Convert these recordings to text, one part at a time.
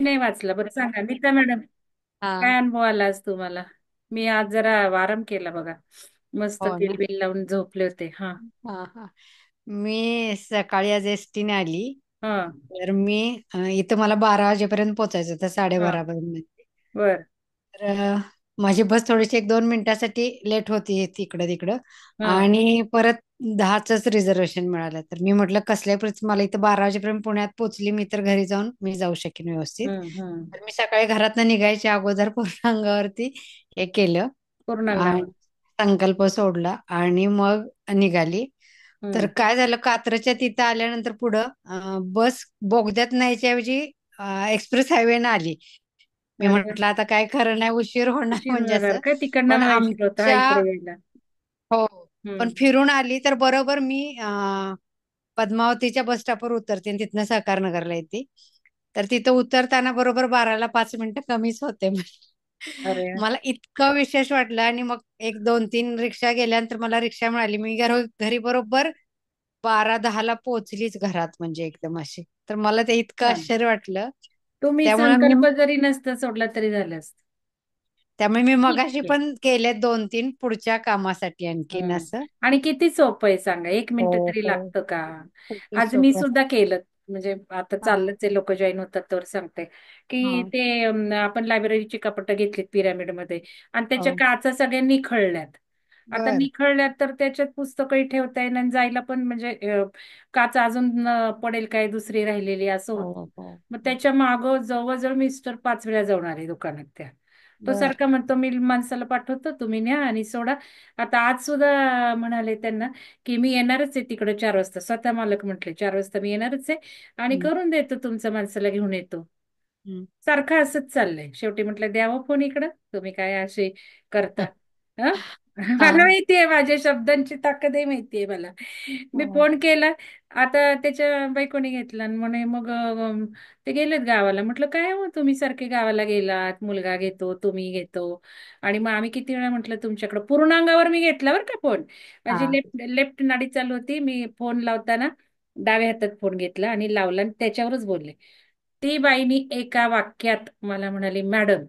नाही वाचलं. बरं सांगा नीता मॅडम, हा. काय अनुभव आला आज तुम्हाला? मी आज जरा आराम केला बघा. मस्त हो तेल ना. बिल लावून झोपले होते. हा. हा हा. मी सकाळी आज एसटीने आली. हा. तर मी इथं मला 12 वाजेपर्यंत पोहोचायचं होतं, हा. 12:30 पर्यंत. बर. तर माझी बस थोडीशी 1-2 मिनिटासाठी लेट होती तिकडं तिकडं. हा. आणि परत 10च रिझर्वेशन मिळालं. तर मी म्हटलं कसल्याही परिस्थितीत मला इथं 12 वाजेपर्यंत पुण्यात पोहोचली मी तर घरी जाऊन मी जाऊ शकेन व्यवस्थित. हम्म. तर मी सकाळी घरातनं निघायच्या अगोदर पूर्ण अंगावरती हे केलं आणि पूर्णांगावर. संकल्प सोडला आणि मग निघाली. तर हम्म. काय झालं, कात्रच्या तिथं आल्यानंतर पुढं बस बोगद्यात न्यायच्या ऐवजी एक्सप्रेस हायवेनं आली. मी अरे वा. म्हटलं आता काय खरं नाही, उशीर होणार उशीर म्हणजे होणार असं. काय तिकडनं पण व्हायचं होतं हा आमच्या इकडे यायला. हो, पण हम्म. फिरून आली तर बरोबर मी पद्मावतीच्या बस स्टॉपवर उतरते आणि तिथनं सहकारनगरला येते. तर तिथं उतरताना बरोबर 12ला 5 मिनिटं कमीच होते. अरे वा. मला इतकं विशेष वाटलं. आणि मग 1-2-3 रिक्षा गेल्यानंतर मला रिक्षा मिळाली. मी घरी बरोबर 12:10ला पोहोचलीच घरात, म्हणजे एकदम अशी. तर मला ते इतकं छान. आश्चर्य वाटलं. तुम्ही त्यामुळे मी संकल्प जरी नसतं सोडला तरी झालं असतं. त्यामुळे मी ठीक मगाशी आहे. पण केले 2-3 पुढच्या कामासाठी आणखीन हम्म. असं. आणि किती सोपं आहे सांगा, एक हो मिनिट तरी हो. लागतं का? किती आज मी सोपं. सुद्धा केलं. म्हणजे आता हा चाललंच आहे, लोक जॉईन होतात तर सांगते की हा. ते आपण लायब्ररीची कपाटं घेतलीत पिरामिड मध्ये आणि त्याच्या हो. काचा सगळ्या निखळल्यात. आता बर. निखळल्यात तर त्याच्यात पुस्तकही ठेवता येईल आणि जायला पण म्हणजे काच अजून पडेल काय दुसरी राहिलेली असं हो होतं. हो मग हो. त्याच्या मागं जवळजवळ मिस्टर 5 वेळा जाऊन आले दुकानात त्या. तो बर. सारखा म्हणतो मी माणसाला पाठवतो तुम्ही न्या आणि सोडा. आता आज सुद्धा म्हणाले त्यांना की मी येणारच आहे तिकडे 4 वाजता. स्वतः मालक म्हटले 4 वाजता मी येणारच आहे आणि हम्म, करून देतो तुमच्या माणसाला घेऊन येतो. हम्म. सारखं असंच चाललंय. शेवटी म्हटलं द्यावं फोन इकडं, तुम्ही काय असे करता. हं? हा. मला माहितीये माझ्या शब्दांची ताकद आहे, माहितीये मला. मी हो. फोन केला. आता त्याच्या बायकोने घेतला आणि म्हणे मग ते गेलेत गावाला. म्हटलं काय हो तुम्ही सारखे गावाला गेलात, मुलगा घेतो तुम्ही घेतो आणि मग आम्ही किती वेळा म्हटलं तुमच्याकडे. पूर्णांगावर मी घेतला बरं का फोन. माझी हा. लेफ्ट लेफ्ट नाडी चालू होती. मी फोन लावताना डाव्या हातात फोन घेतला आणि लावला आणि त्याच्यावरच बोलले. ती बाईनी एका वाक्यात मला म्हणाली मॅडम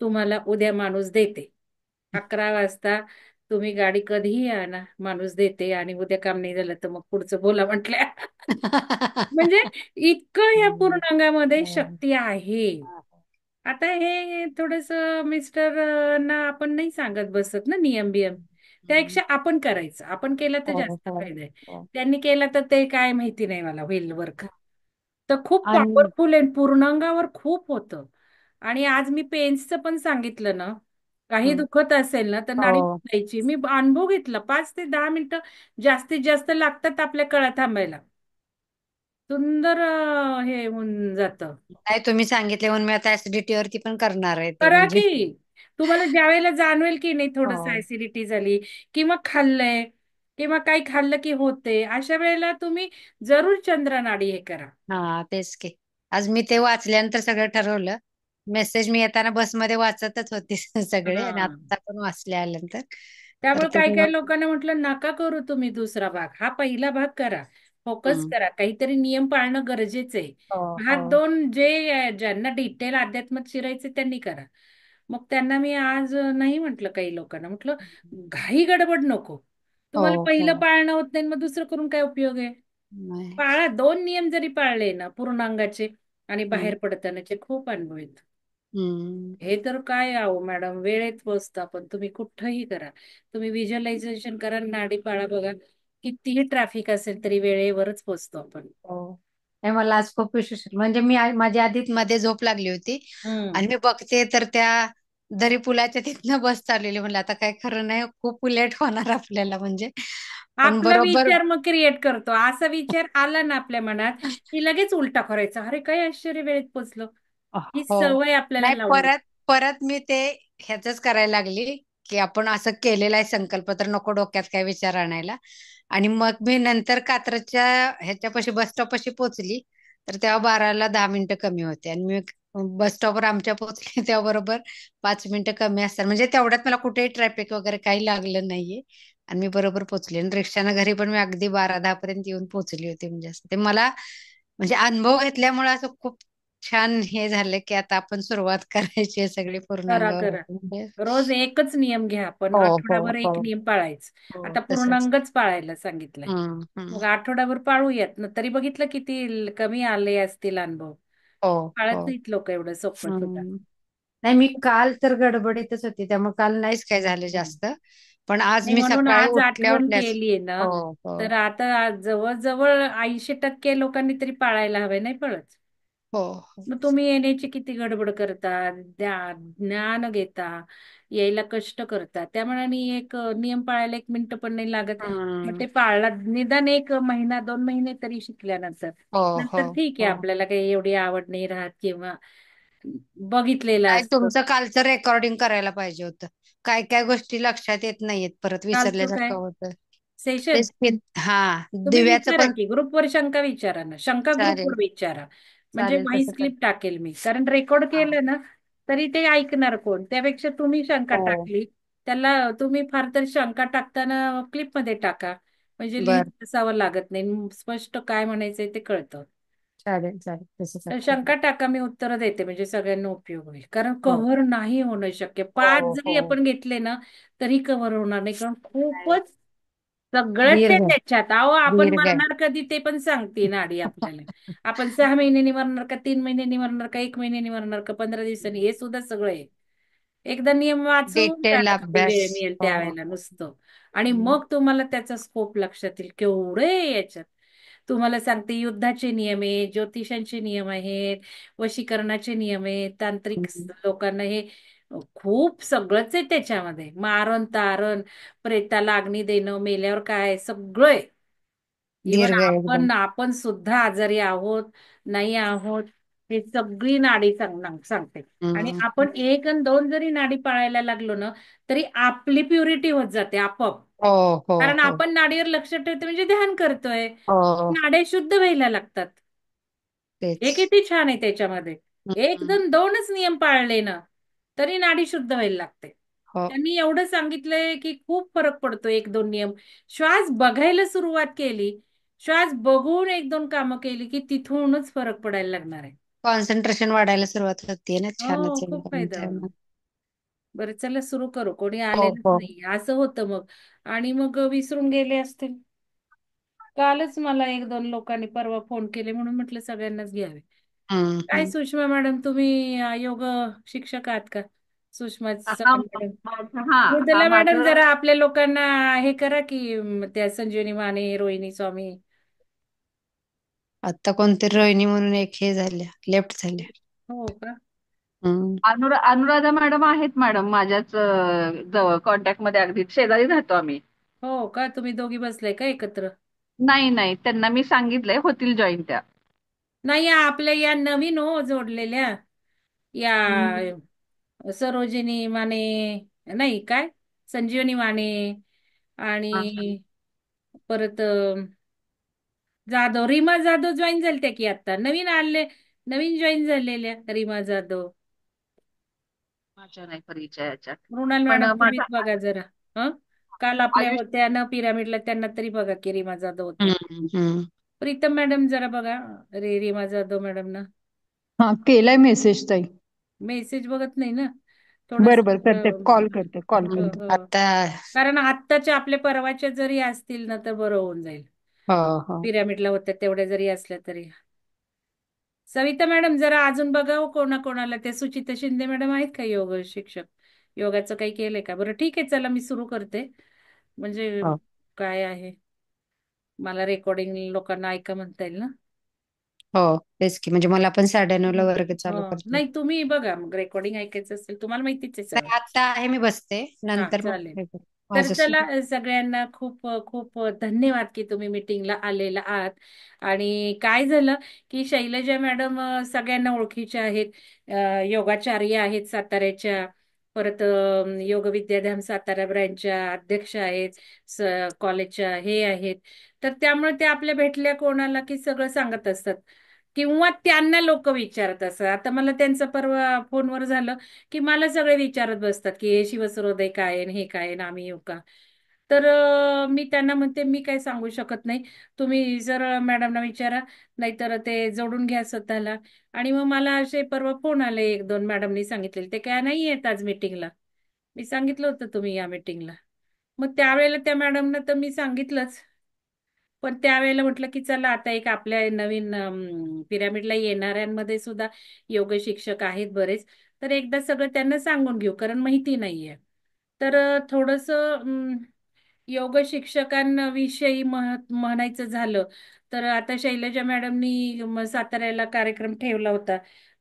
तुम्हाला उद्या माणूस देते. 11 वाजता तुम्ही गाडी कधीही आणा माणूस देते आणि उद्या काम नाही झालं तर मग पुढचं बोला म्हटल्या. म्हणजे इतकं या हम्म, पूर्णांगामध्ये हो. शक्ती आहे. हा, आता हे थोडस मिस्टर ना आपण नाही सांगत बसत ना नियम बियम. हम्म. त्यापेक्षा आपण करायचं. आपण केलं तर हो जास्त हो फायदा आहे. हो. त्यांनी केलं तर ते काय माहिती नाही मला होईल वर्क. तर खूप आणि पॉवरफुल आहे, पूर्णांगावर खूप होतं. आणि आज मी पेन्सचं पण सांगितलं ना, काही हम्म, दुखत असेल ना तर नाडी हो. द्यायची. मी अनुभव घेतला. 5 ते 10 मिनिटं जास्तीत जास्त लागतात आपल्या कळा थांबायला. सुंदर हे होऊन जातं. नाही, तुम्ही सांगितले म्हणून मी आता ऍसिडिटी वरती पण करणार आहे ते करा म्हणजे. की. तुम्हाला ज्यावेळेला जाणवेल की नाही थोडस हो. ऍसिडिटी झाली किंवा खाल्लंय किंवा काही खाल्लं की होते, अशा वेळेला तुम्ही जरूर चंद्र नाडी हे करा. हा तेच की. आज मी ते वाचल्यानंतर सगळं ठरवलं. मेसेज मी येताना बसमध्ये वाचतच होते सगळे, आणि हा. आता पण वाचले आल्यानंतर. तर त्यामुळे काय तुम्ही काय लोकांना म्हटलं नका करू तुम्ही दुसरा भाग, हा पहिला भाग करा. फोकस हम्म. करा, काहीतरी नियम पाळणं गरजेचं आहे. हो हो. भाग दोन जे ज्यांना डिटेल अध्यात्मात शिरायचे त्यांनी करा. मग त्यांना मी आज नाही म्हटलं, काही लोकांना म्हटलं घाई गडबड नको. हो तुम्हाला हो. पहिलं पाळणं होत नाही मग दुसरं करून काय उपयोग आहे. नाही. पाळा, 2 नियम जरी पाळले ना पूर्णांगाचे आणि हम्म. बाहेर पडतानाचे खूप अनुभव आहेत. हम्म. हे तर काय आहो मॅडम, वेळेत पोचता पण तुम्ही कुठंही करा. तुम्ही व्हिज्युअलायझेशन करा, नाडी पाळा बघा. कितीही ट्रॅफिक असेल तरी वेळेवरच पोचतो आपण. हो. नाही, मला आज खूप विशेष म्हणजे माझ्या आधीच मध्ये झोप लागली होती. हम्म. आणि मी बघते तर त्या दरी पुलाच्या तिथनं बस चाललेली. म्हणलं आता काय खरं नाही, खूप लेट होणार आपल्याला म्हणजे. पण आपला बरोबर. विचार मग क्रिएट करतो. असा विचार आला ना आपल्या मनात की लगेच उलटा करायचा. अरे काय आश्चर्य, वेळेत पोचलो. ही हो. सवय आपल्याला नाही, लावली. परत परत मी ते ह्याच करायला लागली, की आपण असं केलेला आहे संकल्प तर नको डोक्यात काय विचार आणायला. आणि मग मी नंतर कात्रच्या ह्याच्यापाशी बस स्टॉपपाशी पोहोचली. तर तेव्हा 12ला 10 मिनिटं कमी होते आणि मी बस स्टॉपवर आमच्या पोहोचले तेव्हा बरोबर 5 मिनिटं कमी असतात. म्हणजे तेवढ्यात मला कुठेही ट्रॅफिक वगैरे काही लागलं नाहीये. आणि मी बरोबर पोहोचले आणि रिक्षानं घरी पण मी अगदी 12-10 पर्यंत येऊन पोहोचली होती. म्हणजे असं ते मला म्हणजे अनुभव घेतल्यामुळे असं खूप छान हे झालं की आता आपण सुरुवात करायची आहे सगळी करा पूर्णांग करा. म्हणजे. रोज एकच नियम घ्या, पण हो हो आठवड्याभर हो एक नियम पाळायच. हो आता तसंच. पूर्णांगच पाळायला सांगितलंय. हम्म. मग आठवड्याभर पाळूयात ना, तरी बघितलं किती कमी आले असतील अनुभव. हो पाळत हो. नाहीत लोक एवढं सोपं सुद्धा. हम्म. नाही, मी काल तर गडबडीतच होती त्यामुळे काल नाहीच काय झालं हम्म. जास्त. पण आज नाही मी म्हणून सकाळी आज उठल्या आठवण उठल्याच. केलीये ना, हो हो तर आता जवळजवळ 80% लोकांनी तरी पाळायला हवे, नाही पळत. हो. मग तुम्ही येण्याची किती गडबड करता, ज्ञान घेता, यायला कष्ट करता, त्यामुळे एक नियम पाळायला 1 मिनिट पण नाही लागत. मग हम्म. ते पाळला निदान 1 महिना 2 महिने तरी शिकल्यानंतर, हो हो नंतर ठीक आहे, हो. आपल्याला काही एवढी आवड नाही राहत किंवा बघितलेलं काय असतं. तुमचं कालचं रेकॉर्डिंग करायला पाहिजे होतं. काय काय गोष्टी लक्षात येत नाहीयेत, परत कालचं काय विसरल्यासारखं होतं. सेशन, तेच की हा. तुम्ही दिव्याचं विचारा पण. की ग्रुपवर शंका विचारा ना, शंका ग्रुपवर चालेल विचारा. म्हणजे चालेल तसं व्हॉइस कर. क्लिप टाकेल मी, कारण रेकॉर्ड हा. केलं ना तरी ते ऐकणार कोण. त्यापेक्षा तुम्ही शंका हो. टाकली, त्याला तुम्ही फार तर शंका टाकताना क्लिपमध्ये टाका, म्हणजे बर. लिहित असावं लागत नाही, स्पष्ट काय म्हणायचंय ते कळतं. चालेल चालेल तसं तर करते. शंका टाका, मी उत्तरं देते, म्हणजे सगळ्यांना उपयोग होईल. कारण हो कव्हर नाही होणं शक्य. पाच हो जरी हो. आपण घेतले ना तरी कव्हर होणार नाही, कारण नाही. खूपच सगळंच आहे दीर्घ त्याच्यात. अहो, आपण दीर्घ आहे. मरणार कधी ते पण सांगते नाडी आपल्याला. आपण 6 महिन्यांनी मरणार का, 3 महिन्यांनी मरणार का, 1 महिन्यानी मरणार का, 15 दिवसांनी, हे सुद्धा सगळं आहे. एकदा नियम वाचून डिटेल काढा, कधी अभ्यास. वेळ मिळेल हो. त्यावेळेला नुसतं. आणि हम्म. मग तुम्हाला त्याचा स्कोप लक्षात येईल केवढे याच्यात. तुम्हाला सांगते, युद्धाचे नियम आहे, ज्योतिषांचे नियम आहेत, वशीकरणाचे नियम आहेत, तांत्रिक हम्म. लोकांना हे खूप सगळंच आहे त्याच्यामध्ये. मारण तारण, प्रेताला अग्नी देणं, मेल्यावर काय, सगळं आहे. इवन दीर्घ आहे एकदम. आपण सुद्धा आजारी आहोत, नाही आहोत, हे सगळी नाडी सांगते. आणि हम्म. आपण 1 आणि 2 जरी नाडी पाळायला लागलो ना, तरी आपली प्युरिटी होत जाते आपोआप. हो हो कारण हो आपण नाडीवर लक्ष ठेवतो म्हणजे ध्यान करतोय. हो. नाड्या शुद्ध व्हायला लागतात. तेच. हे किती छान आहे त्याच्यामध्ये. एक हम्म. दोन दोनच नियम पाळले ना तरी नाडी शुद्ध व्हायला लागते. हो. त्यांनी एवढं सांगितलंय की खूप फरक पडतो 1-2 नियम. श्वास बघायला सुरुवात केली, श्वास बघून 1-2 कामं केली की तिथूनच फरक पडायला लागणार आहे. कॉन्सन्ट्रेशन वाढायला सुरुवात होतीये ना, छानच हो, आहे खूप मॅडम फायदा होणार. त्यामुळे. बरं, चला सुरू करू. कोणी हो आलेलंच हो. नाही असं होतं मग. आणि मग विसरून गेले असतील. कालच मला 1-2 लोकांनी परवा फोन केले, म्हणून म्हटलं सगळ्यांनाच घ्यावे. काय हम्म. सुषमा मॅडम, तुम्ही योग शिक्षक आहात का? सुषमा हा चव्हाण मॅडम. मृदुला मॅडम, माझं. जरा आपल्या लोकांना हे करा की त्या संजीवनी माने, रोहिणी स्वामी. आता कोणतरी रोहिणी म्हणून एक हे झाल्या, लेफ्ट झाल्या. हो का? हम्म. अनुराधा मॅडम आहेत मॅडम, माझ्याच जवळ कॉन्टॅक्ट मध्ये, अगदी शेजारी राहतो आम्ही. हो का? तुम्ही दोघी बसलाय का एकत्र? नाही नाही, त्यांना मी सांगितलंय, होतील जॉईन त्या. नाही, आपल्या या नवीन हो जोडलेल्या, या हम्म. सरोजिनी माने, नाही काय, संजीवनी माने, हा, हा. आणि परत जाधव, रीमा जाधव जॉईन झालत्या की आता नवीन आले, नवीन जॉईन झालेल्या रीमा जाधव. माझ्या नाही परिचय याच्यात. मृणाल पण मॅडम, तुम्हीच माझा बघा जरा. हं, काल आपल्या आयुष. होत्या ना पिरामिडला, त्यांना तरी बघा की रीमा जाधव होत्या. हम्म. प्रीतम मॅडम जरा बघा, रीमा जाधव मॅडम ना. हा, केलाय मेसेज ताई. मेसेज बघत नाही ना, थोडस. बरं बरं, करते, कॉल करते, कॉल करते. आता. कारण आत्ताच्या आपल्या परवाच्या जरी असतील ना तर बरं होऊन जाईल. हो हो पिरामिडला होत्या तेवढ्या जरी असल्या तरी. सविता मॅडम, जरा अजून बघा हो, कोणाकोणाला. ते सुचिता शिंदे मॅडम आहेत का योग शिक्षक? योगाचं काही केलंय का? बरं ठीक आहे, चला मी सुरू करते. म्हणजे हो काय आहे, मला रेकॉर्डिंग लोकांना ऐका म्हणता येईल ना. हो. तेच की, म्हणजे मला पण 9:30ला हं. वर्ग चालू हो, करते. नाही तुम्ही बघा, मग रेकॉर्डिंग ऐकायचं असेल तुम्हाला, माहितीच आहे सगळं. नाही, आता आहे, मी बसते हा, नंतर मग चालेल. हे करू. तर माझं चला, सुरू. सगळ्यांना खूप खूप धन्यवाद की तुम्ही मीटिंगला आलेला आहात. आणि काय झालं की शैलजा मॅडम सगळ्यांना ओळखीच्या आहेत, योगाचार्य आहेत साताऱ्याच्या. परत योग विद्याधाम सातारा ब्रँचच्या अध्यक्ष आहेत, कॉलेजच्या हे आहेत. तर त्यामुळे ते आपल्या भेटल्या कोणाला की सगळं सांगत असतात, किंवा त्यांना लोक विचारत असतात. आता मला त्यांचं परवा फोनवर झालं की मला सगळे विचारत बसतात की हे शिवसरोदय काय आहे आणि हे काय आहे आणि आम्ही येऊ का. तर मी त्यांना म्हणते मी काय सांगू शकत नाही, तुम्ही सरळ मॅडमना विचारा, नाहीतर ते जोडून घ्या स्वतःला. आणि मग मला असे परवा फोन आले, एक दोन मॅडमनी सांगितलेले, ते काय नाही येत आज मीटिंगला. मी सांगितलं होतं तुम्ही या मीटिंगला. मग त्यावेळेला त्या मॅडमना तर मी सांगितलंच, पण त्यावेळेला म्हटलं की चला आता एक आपल्या नवीन पिरामिडला येणाऱ्यांमध्ये सुद्धा योग शिक्षक आहेत बरेच, तर एकदा सगळं त्यांना सांगून घेऊ, कारण माहिती नाहीये. तर थोडस योग शिक्षकांविषयी म्हणायचं झालं तर आता शैलजा मॅडमनी साताऱ्याला कार्यक्रम ठेवला होता,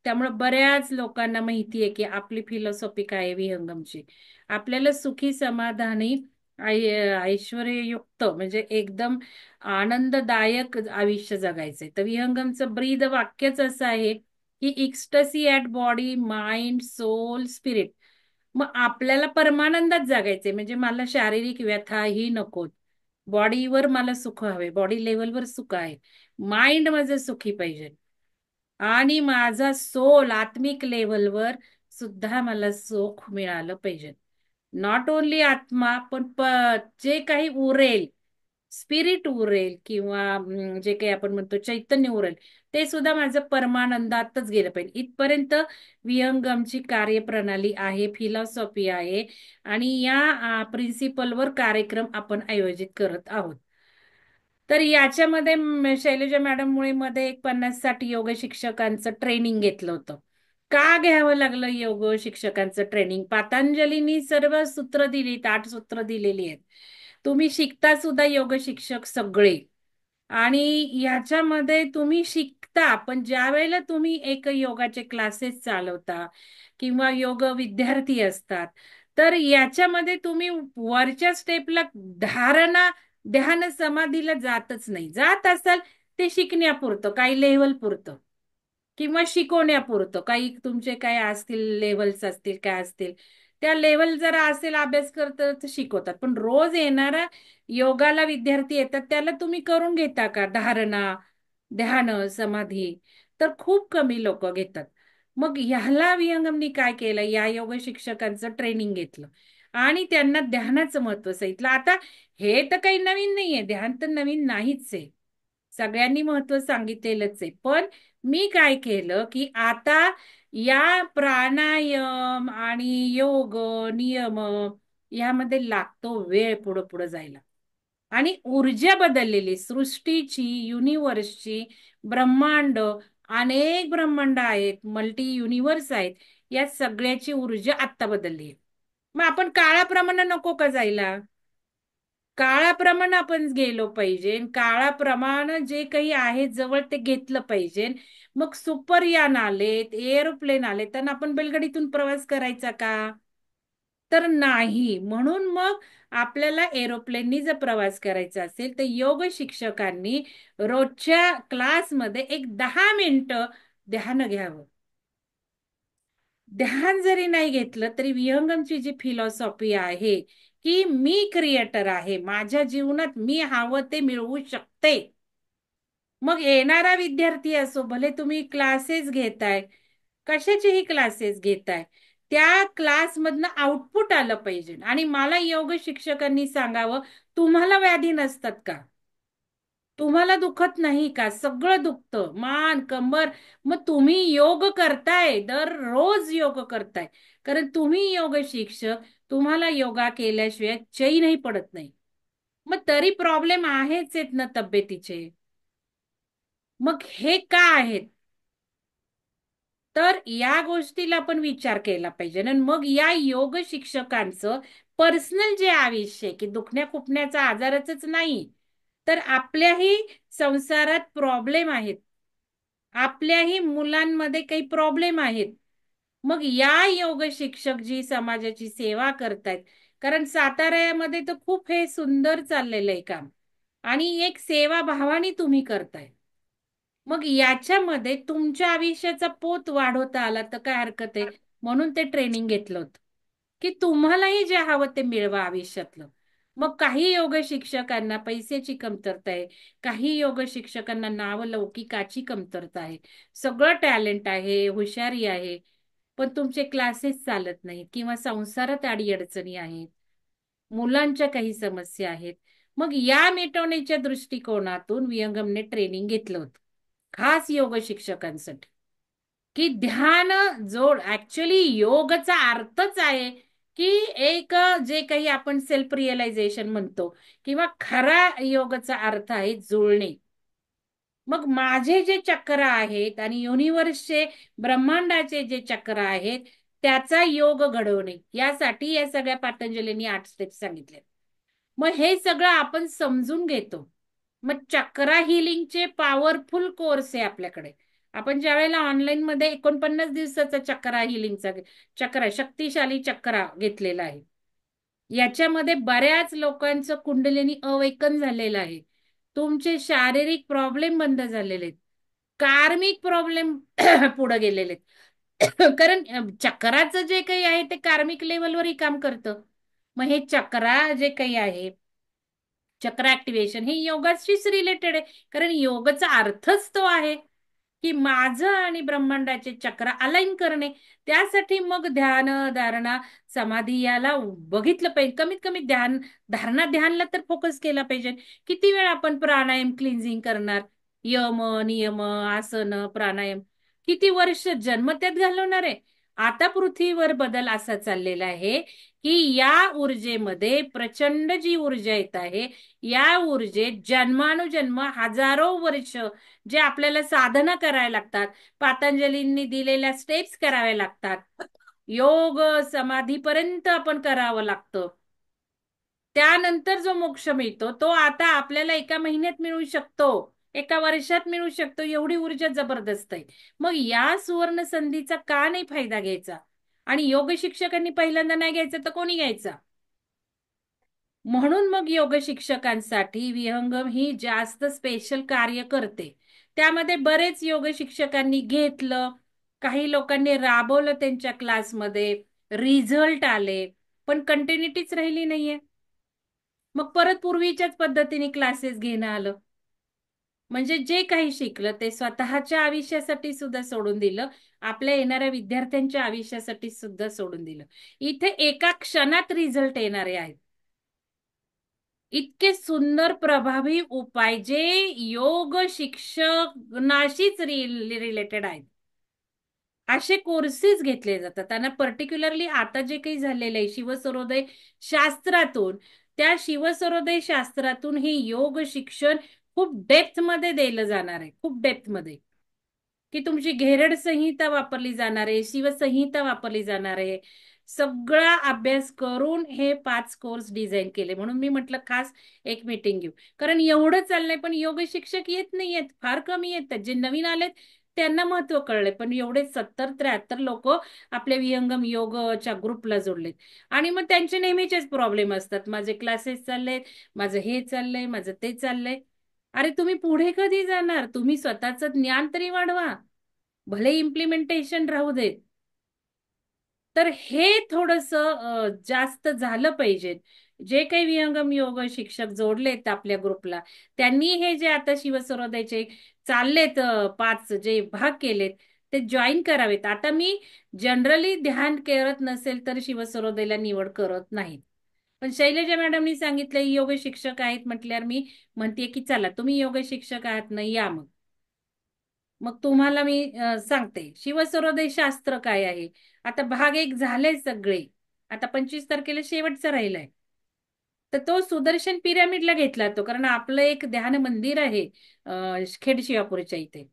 त्यामुळे बऱ्याच लोकांना माहिती आहे की आपली फिलॉसॉफी काय आहे विहंगमची. आपल्याला सुखी समाधानी ऐश्वर्ययुक्त म्हणजे एकदम आनंददायक आयुष्य जगायचंय. तर विहंगमचं ब्रीद वाक्यच असं आहे की ecstasy at body mind soul spirit. मग आपल्याला परमानंदात जगायचे, म्हणजे मला शारीरिक व्यथा ही नको, बॉडीवर मला सुख हवे, बॉडी लेवलवर सुख आहे, माइंड माझं सुखी पाहिजे, आणि माझा सोल आत्मिक लेवलवर सुद्धा मला सुख मिळालं पाहिजे. नॉट ओन्ली आत्मा, पण जे काही उरेल, स्पिरिट उरेल किंवा जे काही आपण म्हणतो चैतन्य उरेल, ते सुद्धा माझं परमानंदातच गेलं पाहिजे. इथपर्यंत विहंगमची कार्यप्रणाली आहे, फिलॉसॉफी आहे, आणि या प्रिन्सिपलवर कार्यक्रम आपण आयोजित करत आहोत. तर याच्यामध्ये शैलजा मॅडममुळे मध्ये एक 50-60 योग शिक्षकांचं ट्रेनिंग घेतलं होतं. का घ्यावं लागलं योग शिक्षकांचं ट्रेनिंग? पतंजलीनी सर्व सूत्र दिली, 8 सूत्र दिलेली आहेत. तुम्ही शिकता सुद्धा योग शिक्षक सगळे, आणि ह्याच्यामध्ये तुम्ही शिकता, पण ज्या वेळेला तुम्ही एक योगाचे क्लासेस चालवता किंवा योग विद्यार्थी असतात, तर याच्यामध्ये तुम्ही वरच्या स्टेपला धारणा ध्यान समाधीला जातच नाही. जात असाल ते शिकण्यापुरतं, काही लेव्हल पुरतं किंवा शिकवण्यापुरतं, काही तुमचे काय असतील लेव्हल्स असतील काय असतील, त्या लेव्हल जरा असेल अभ्यास करत शिकवतात. पण रोज येणारा योगाला विद्यार्थी येतात, त्याला तुम्ही करून घेता का धारणा ध्यान समाधी? तर खूप कमी लोक घेतात. मग ह्याला विहंगमनी काय केलं, या योग शिक्षकांचं ट्रेनिंग घेतलं आणि त्यांना ध्यानाचं महत्व सांगितलं. आता हे तर काही नवीन नाहीये, ध्यान तर नवीन नाहीच आहे, सगळ्यांनी महत्व सांगितलेलंच आहे. पण मी काय केलं की आता या प्राणायाम आणि योग नियम यामध्ये लागतो वेळ पुढं पुढं जायला, आणि ऊर्जा बदललेली सृष्टीची, युनिव्हर्सची, ब्रह्मांड, अनेक ब्रह्मांड आहेत, मल्टी युनिव्हर्स आहेत, या सगळ्याची ऊर्जा आत्ता बदलली आहे. मग आपण काळाप्रमाणे नको का जायला? काळाप्रमाणे आपण गेलो पाहिजे, काळाप्रमाणे जे काही आहे जवळ ते घेतलं पाहिजे. मग सुपरयान आलेत, एरोप्लेन आले, तर आपण बैलगाडीतून प्रवास करायचा का? तर नाही. म्हणून मग आपल्याला एरोप्लेननी जर प्रवास करायचा असेल तर योग शिक्षकांनी रोजच्या क्लासमध्ये एक 10 मिनिटं ध्यान घ्यावं. ध्यान जरी नाही घेतलं तरी विहंगमची जी फिलॉसॉफी आहे की मी क्रिएटर आहे, माझ्या जीवनात मी हवं ते मिळवू शकते. मग येणारा विद्यार्थी असो, भले तुम्ही क्लासेस घेताय, कशाचेही क्लासेस घेताय, त्या क्लासमधनं आउटपुट आलं पाहिजे. आणि मला योग शिक्षकांनी सांगावं, तुम्हाला व्याधी नसतात का? तुम्हाला दुखत नाही का? सगळं दुखतं, मान कंबर. मग तुम्ही योग करताय, दररोज योग करताय, कारण तुम्ही योग शिक्षक, तुम्हाला योगा केल्याशिवाय चैनही पडत नाही. मग तरी प्रॉब्लेम आहेच आहेत ना तब्येतीचे. मग हे का आहेत? तर या गोष्टीला आपण विचार केला पाहिजे. आणि मग या योग शिक्षकांचं पर्सनल जे आयुष्य की दुखण्या खुपण्याचा आजारच नाही, तर आपल्याही संसारात प्रॉब्लेम आहेत, आपल्याही मुलांमध्ये काही प्रॉब्लेम आहेत. मग या योग शिक्षक जी समाजाची सेवा करतायत, कारण साताऱ्यामध्ये तर खूप हे सुंदर चाललेलं आहे काम, आणि एक सेवा भावाने तुम्ही करताय. मग याच्यामध्ये तुमच्या आयुष्याचा पोत वाढवता आला तर काय हरकत आहे? म्हणून ते ट्रेनिंग घेतलं होतं की तुम्हालाही जे हवं ते मिळवा आयुष्यातलं. मग काही योग शिक्षकांना पैशाची कमतरता आहे, काही योग शिक्षकांना नावलौकिकाची कमतरता आहे, सगळं टॅलेंट आहे, हुशारी आहे, पण तुमचे क्लासेस चालत नाहीत किंवा संसारात अडीअडचणी आहेत, मुलांच्या काही समस्या आहेत. मग या मिटवण्याच्या दृष्टिकोनातून विहंगमने ट्रेनिंग घेतलं होतं खास योग शिक्षकांसाठी, की ध्यान जोड. ऍक्च्युली योगचा अर्थच आहे की एक जे काही आपण सेल्फ रिअलायझेशन म्हणतो, किंवा खरा योगचा अर्थ आहे जुळणे. मग माझे जे चक्र आहेत आणि युनिव्हर्सचे, ब्रह्मांडाचे जे चक्र आहेत, त्याचा योग घडवणे, यासाठी या सगळ्या पतंजलींनी 8 स्टेप्स सांगितले. मग हे सगळं आपण समजून घेतो. मग चक्रा हिलिंगचे पॉवरफुल कोर्स आहे आपल्याकडे. आपण ज्या वेळेला ऑनलाईन मध्ये 49 दिवसाचा चक्रा हिलिंगचा चक्र, शक्तिशाली चक्रा घेतलेला आहे. याच्यामध्ये बऱ्याच लोकांचं कुंडलिनी अवेकन झालेलं आहे. तुमचे शारीरिक प्रॉब्लेम बंद झालेले आहेत, कार्मिक प्रॉब्लेम पुढे गेलेले आहेत. कारण चक्राचं जे काही आहे ते कार्मिक लेवलवरही काम करतं. मग हे चक्रा जे काही आहे, चक्र ऍक्टिव्हेशन, हे योगाशीच रिलेटेड आहे. कारण योगाचा अर्थच तो आहे की माझं आणि ब्रह्मांडाचे चक्र अलाइन करणे. त्यासाठी मग ध्यान, धारणा, समाधी याला बघितलं पाहिजे. कमीत कमी ध्यान, धारणा, ध्यानला तर फोकस केला पाहिजे. किती वेळ आपण प्राणायाम क्लिन्झिंग करणार, यम नियम आसन प्राणायाम, किती वर्ष जन्म त्यात घालवणार आहे. आता पृथ्वीवर बदल असा चाललेला आहे की या ऊर्जेमध्ये प्रचंड जी ऊर्जा येत आहे, या ऊर्जेत जन्मानुजन्म हजारो वर्ष जे आपल्याला साधना करायला लागतात, पतंजलींनी दिलेल्या स्टेप्स कराव्या लागतात, योग समाधीपर्यंत आपण करावं लागतं. त्यानंतर जो मोक्ष मिळतो तो आता आपल्याला एका महिन्यात मिळू शकतो, एका वर्षात मिळू शकतो. एवढी ऊर्जा जबरदस्त आहे. मग या सुवर्ण संधीचा का नाही फायदा घ्यायचा? आणि योग शिक्षकांनी पहिल्यांदा नाही घ्यायचा तर कोणी घ्यायचा? म्हणून मग योग शिक्षकांसाठी विहंगम ही जास्त स्पेशल कार्य करते. त्यामध्ये बरेच योग शिक्षकांनी घेतलं, काही लोकांनी राबवलं त्यांच्या क्लासमध्ये, रिझल्ट आले, पण कंटिन्युटीच राहिली नाहीये. मग परत पूर्वीच्याच पद्धतीने क्लासेस घेणं आलं. म्हणजे जे काही शिकलं ते स्वतःच्या आयुष्यासाठी सुद्धा सोडून दिलं, आपल्या येणाऱ्या विद्यार्थ्यांच्या आयुष्यासाठी सुद्धा सोडून दिलं. इथे एका क्षणात रिझल्ट येणारे आहेत. इतके सुंदर प्रभावी उपाय जे योग शिक्षणाशीच रिलेटेड आहेत, असे कोर्सेस घेतले जातात. त्यांना पर्टिक्युलरली आता जे काही झालेलं आहे शिवसरोदय शास्त्रातून, त्या शिवसरोदय शास्त्रातून हे योग शिक्षण खूप डेप्थ मध्ये दिलं जाणार आहे. खूप डेप्थ मध्ये, की तुमची घेरड संहिता वापरली जाणार आहे, शिवसंहिता वापरली जाणार आहे. सगळा अभ्यास करून हे 5 कोर्स डिझाईन केले. म्हणून मी म्हटलं खास एक मीटिंग घेऊ. कारण एवढं चाललंय पण योग शिक्षक येत नाहीयेत, फार कमी येतात. जे नवीन आलेत त्यांना महत्व कळलंय, पण एवढे 70-73 लोक आपल्या विहंगम योगच्या ग्रुपला जोडलेत. आणि मग त्यांचे नेहमीचेच प्रॉब्लेम असतात, माझे क्लासेस चाललेत, माझं हे चाललंय, माझं ते चाललंय. अरे तुम्ही पुढे कधी जाणार? तुम्ही स्वतःचं ज्ञान तरी वाढवा, भले इम्प्लिमेंटेशन राहू देत. तर हे थोडस जास्त झालं पाहिजे. जे काही विहंगम योग शिक्षक जोडलेत आपल्या ग्रुपला, त्यांनी हे जे आता शिवसरोदयचे चाललेत 5 जे भाग केलेत ते जॉईन करावेत. आता मी जनरली ध्यान करत नसेल तर शिवसरोदयला निवड करत नाही. पण शैलजा मॅडमनी सांगितलं योग शिक्षक आहेत म्हटल्यावर मी म्हणते की चला तुम्ही योग शिक्षक आहात ना, या मग. मग तुम्हाला मी सांगते शिवसरोदय शास्त्र काय आहे. आता भाग 1 झाले सगळे, आता 25 तारखेला शेवटचा राहिलाय. तर तो सुदर्शन पिरामिडला घेतला तो, कारण आपलं एक ध्यान मंदिर आहे खेड शिवापूरच्या इथे.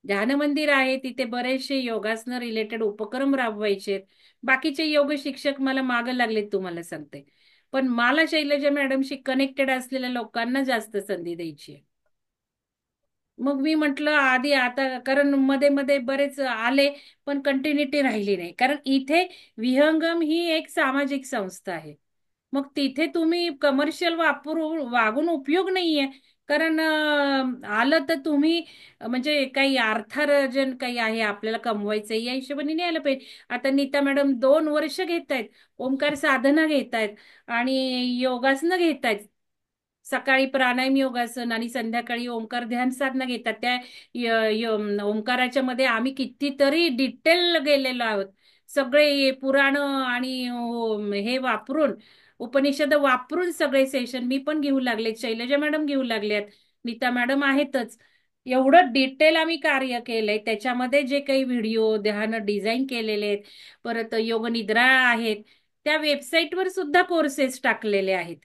ध्यान मंदिर आहे, तिथे बरेचसे योगासन रिलेटेड उपक्रम राबवायचे. बाकीचे योग शिक्षक मला मागं लागले तुम्हाला सांगते, पण मला शैलजा मॅडमशी कनेक्टेड असलेल्या लोकांना जास्त संधी द्यायची आहे. मग मी म्हटलं आधी आता, कारण मध्ये मध्ये बरेच आले पण कंटिन्युटी राहिली नाही. कारण इथे विहंगम ही एक सामाजिक संस्था आहे. मग तिथे तुम्ही कमर्शियल वागून उपयोग नाहीये. कारण आलं तर तुम्ही म्हणजे काही अर्थार्जन काही आहे आपल्याला कमवायचं या हिशोबाने नाही आलं पाहिजे. आता नीता मॅडम 2 वर्ष घेत आहेत, ओंकार साधना घेत आहेत आणि योगासनं घेत आहेत. सकाळी प्राणायाम योगासन आणि संध्याकाळी ओंकार ध्यान साधना घेतात. त्या ओंकाराच्या मध्ये आम्ही कितीतरी डिटेल गेलेलो आहोत. सगळे पुराण आणि हे वापरून उपनिषद वापरून सगळे सेशन मी पण घेऊ लागले, शैलजा मॅडम घेऊ लागल्यात, नीता मॅडम आहेतच. एवढं डिटेल आम्ही कार्य केलंय. त्याच्यामध्ये जे काही व्हिडिओ ध्यान डिझाईन केलेले आहेत, परत योग निद्रा आहेत, त्या वेबसाईटवर सुद्धा कोर्सेस टाकलेले आहेत.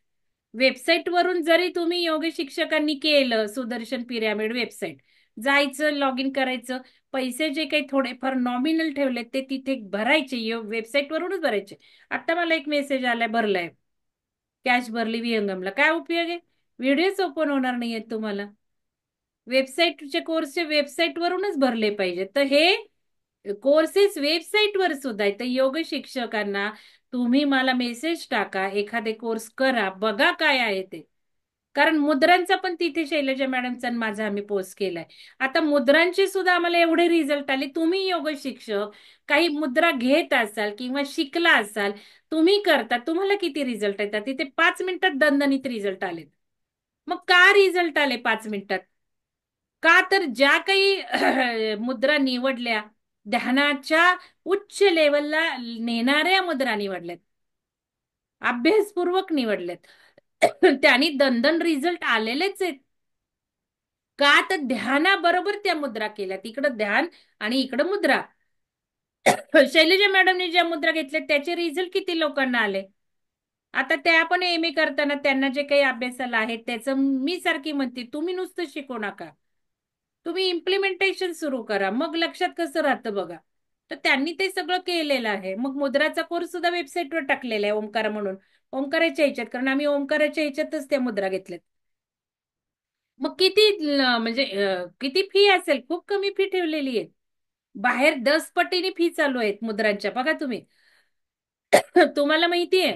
वेबसाईट वरून जरी तुम्ही योग शिक्षकांनी केलं, सुदर्शन पिरॅमिड वेबसाईट जायचं, लॉग इन करायचं, पैसे जे काही थोडेफार नॉमिनल ठेवले ते तिथे भरायचे, वेबसाईट वरूनच भरायचे. आता मला एक मेसेज आलाय, भरलाय, कॅश भरली विहंगमला. काय उपयोग आहे? व्हिडिओच ओपन होणार नाहीयेत तुम्हाला. वेबसाईटचे कोर्सचे वेबसाईट वरूनच भरले पाहिजे. तर हे कोर्सेस वेबसाईटवर सुद्धा आहे. तर योग शिक्षकांना तुम्ही मला मेसेज टाका, एखादे कोर्स करा, बघा काय आहे ते. कारण मुद्रांचा पण तिथे शैलजा मॅडमचा माझा आम्ही पोस्ट केलाय. आता मुद्रांचे सुद्धा आम्हाला एवढे रिझल्ट आले. तुम्ही योग शिक्षक काही मुद्रा घेत असाल किंवा शिकला असाल, तुम्ही करता, तुम्हाला किती रिझल्ट येतात? तिथे 5 मिनिटात दणदणीत रिझल्ट आले. मग का रिझल्ट आले 5 मिनिटात? का तर ज्या काही मुद्रा निवडल्या, ध्यानाच्या उच्च लेवलला नेणाऱ्या मुद्रा निवडल्यात, अभ्यासपूर्वक निवडल्यात, त्यांनी दणदण रिझल्ट आलेलेच आहेत. का तर ध्यानाबरोबर त्या मुद्रा केल्या. इकडं ध्यान आणि इकडं मुद्रा. शैलजा मॅडमने ज्या मुद्रा घेतल्या त्याचे रिझल्ट किती लोकांना आले? आता त्या पण एम ए करताना त्यांना जे काही अभ्यासाला आहे त्याचं मी सारखी म्हणते, तुम्ही नुसतं शिकू नका, तुम्ही इम्प्लिमेंटेशन सुरू करा, मग लक्षात कसं राहतं बघा. तर त्यांनी ते सगळं केलेलं आहे. मग मुद्राचा कोर्स सुद्धा वेबसाईटवर टाकलेला आहे, ओंकार म्हणून. ओंकाराच्या ह्याच्यात, कारण आम्ही ओंकाराच्या ह्याच्यातच त्या मुद्रा घेतल्यात. मग किती म्हणजे किती फी असेल? खूप कमी फी ठेवलेली आहे. बाहेर 10 पटीने फी चालू आहेत मुद्रांच्या, बघा तुम्ही. तुम्हाला माहितीये,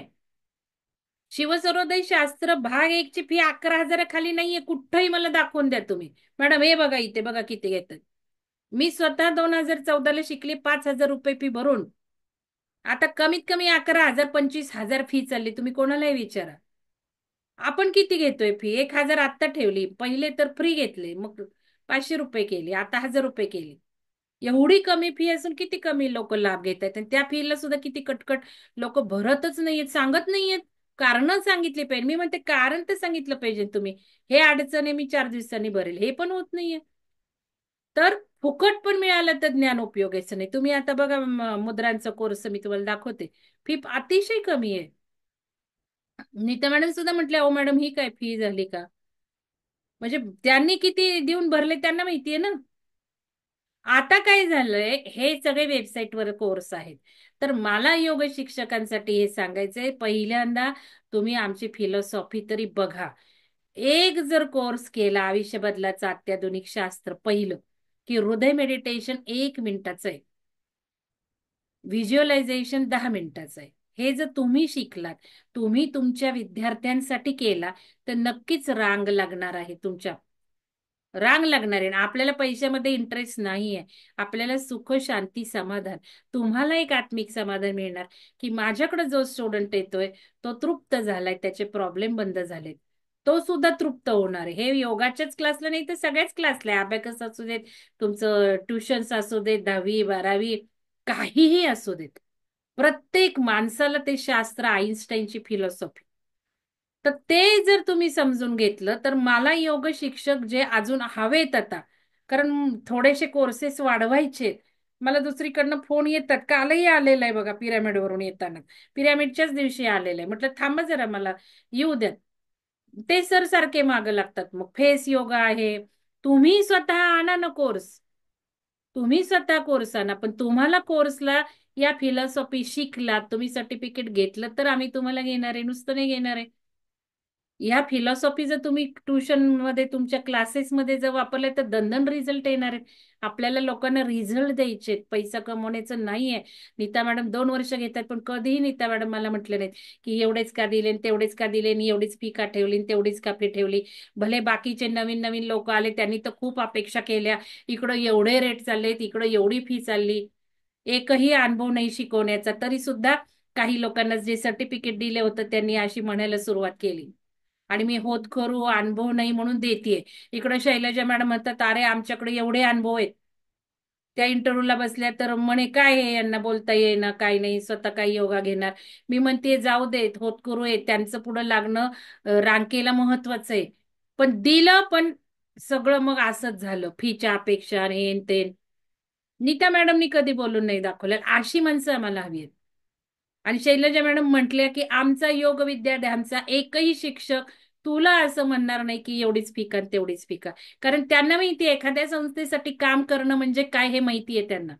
शिवसर्वोदय शास्त्र भाग 1 ची फी 11,000 खाली नाहीये. कुठंही मला दाखवून द्या तुम्ही, मॅडम हे बघा इथे बघा किती घेतात. मी स्वतः 2014ला शिकले, 5,000 रुपये फी भरून. आता कमीत कमी 11,000 25,000 फी चालली. तुम्ही कोणालाही विचारा. आपण किती घेतोय फी? 1,000 आत्ता ठेवली, पहिले तर फ्री घेतले, मग 500 रुपये केली, आता 1,000 रुपये केली. एवढी कमी फी असून किती कमी लोक लाभ घेत आहेत. आणि त्या फीला सुद्धा किती कटकट लोक भरतच नाहीयेत, सांगत नाहीयेत. कारण सांगितली पाहिजे. मी म्हणते कारण तर सांगितलं पाहिजे तुम्ही. हे अडचण आहे, मी 4 दिवसांनी भरेल, हे पण होत नाहीये. तर फुकट पण मिळालं तर ज्ञान उपयोगाचं नाही. तुम्ही आता बघा मुद्रांचा कोर्स मी तुम्हाला दाखवते, फी अतिशय कमी आहे. नीता मॅडम सुद्धा म्हटल्या, ओ मॅडम ही काय फी झाली का? म्हणजे त्यांनी किती देऊन भरले त्यांना माहितीये ना. आता काय झालंय, हे सगळे वेबसाईटवर कोर्स आहेत. तर मला योग शिक्षकांसाठी हे सांगायचंय, पहिल्यांदा तुम्ही आमची फिलॉसॉफी तरी बघा. एक जर कोर्स केला आयुष्य बदलाचं अत्याधुनिक शास्त्र, पहिलं की हृदय मेडिटेशन 1 मिनिटाचं आहे, व्हिज्युअलायझेशन 10 मिनिटाचं आहे. हे जर तुम्ही शिकलात, तुम्ही तुमच्या विद्यार्थ्यांसाठी केला, तर नक्कीच रांग लागणार आहे. तुमच्या रांग लागणार आहे. आपल्याला पैशामध्ये इंटरेस्ट नाहीये, आपल्याला सुख शांती समाधान. तुम्हाला एक आत्मिक समाधान मिळणार की माझ्याकडे जो स्टुडंट येतोय तो तृप्त झालाय, त्याचे प्रॉब्लेम बंद झालेत, तो सुद्धा तृप्त होणार आहे. हे योगाच्याच क्लासला नाही तर सगळ्याच क्लासला आहे. अबॅकस असू देत, तुमचं ट्युशन्स असू देत, 10वी 12वी काहीही असू देत, प्रत्येक माणसाला ते शास्त्र, आईन्स्टाईनची फिलॉसॉफी, तर ते जर तुम्ही समजून घेतलं, तर मला योग शिक्षक जे अजून हवेत आता, कारण थोडेसे कोर्सेस वाढवायचे. मला दुसरीकडनं फोन येतात, कालही आलेला आहे बघा, पिरॅमिडवरून येताना, पिरॅमिडच्याच दिवशी आलेलं आहे. म्हटलं थांबा जरा, मला येऊ द्या. ते सर सारखे मागं लागतात. मग फेस योगा आहे, तुम्ही स्वतः आणा ना कोर्स, तुम्ही स्वतः कोर्स आणा. पण तुम्हाला कोर्सला या फिलॉसॉफी शिकलात, तुम्ही सर्टिफिकेट घेतलं तर आम्ही तुम्हाला घेणार आहे, नुसतं नाही घेणार आहे. या फिलॉसॉफी जर तुम्ही ट्युशन मध्ये, तुमच्या क्लासेसमध्ये जर वापरले तर दणदण रिझल्ट येणार आहेत. आपल्याला लोकांना रिझल्ट द्यायचे, पैसा कमवण्याचं नाहीये. नीता मॅडम 2 वर्ष घेतात, पण कधीही नीता मॅडम मला म्हटले नाहीत की एवढेच का दिले, तेवढेच का दिले, एवढीच फी का ठेवली, तेवढीच का फी ठेवली. भले बाकीचे नवीन नवीन लोक आले, त्यांनी तर खूप अपेक्षा केल्या, इकडं एवढे रेट चाललेत, इकडं एवढी फी चालली. एकही अनुभव नाही शिकवण्याचा, तरी सुद्धा काही लोकांना जे सर्टिफिकेट दिले होतं त्यांनी अशी म्हणायला सुरुवात केली. आणि मी होत करू अनुभव नाही म्हणून देतेय. इकडे शैलजा मॅडम म्हणतात, अरे आमच्याकडे एवढे अनुभव आहेत. त्या इंटरव्ह्यूला बसल्या तर म्हणे काय आहे यांना बोलता येईना काय नाही, स्वतः काही योगा घेणार. मी म्हणते जाऊ देत, होत करू येत, त्यांचं पुढं लागणं रांकेला महत्वाचं आहे. पण दिलं, पण सगळं मग असंच झालं, फीच्या अपेक्षा आणि हेन तेन. नीता मॅडमनी कधी बोलून नाही दाखवलं. अशी माणसं आम्हाला हवी आहेत. आणि शैलजा मॅडम म्हटल्या की आमचा योग विद्यार्थ्यांचा एकही शिक्षक तुला असं म्हणणार नाही की एवढीच फी कर तेवढीच फी कर. कारण त्यांना माहिती आहे एखाद्या संस्थेसाठी काम करणं म्हणजे काय हे माहिती आहे त्यांना.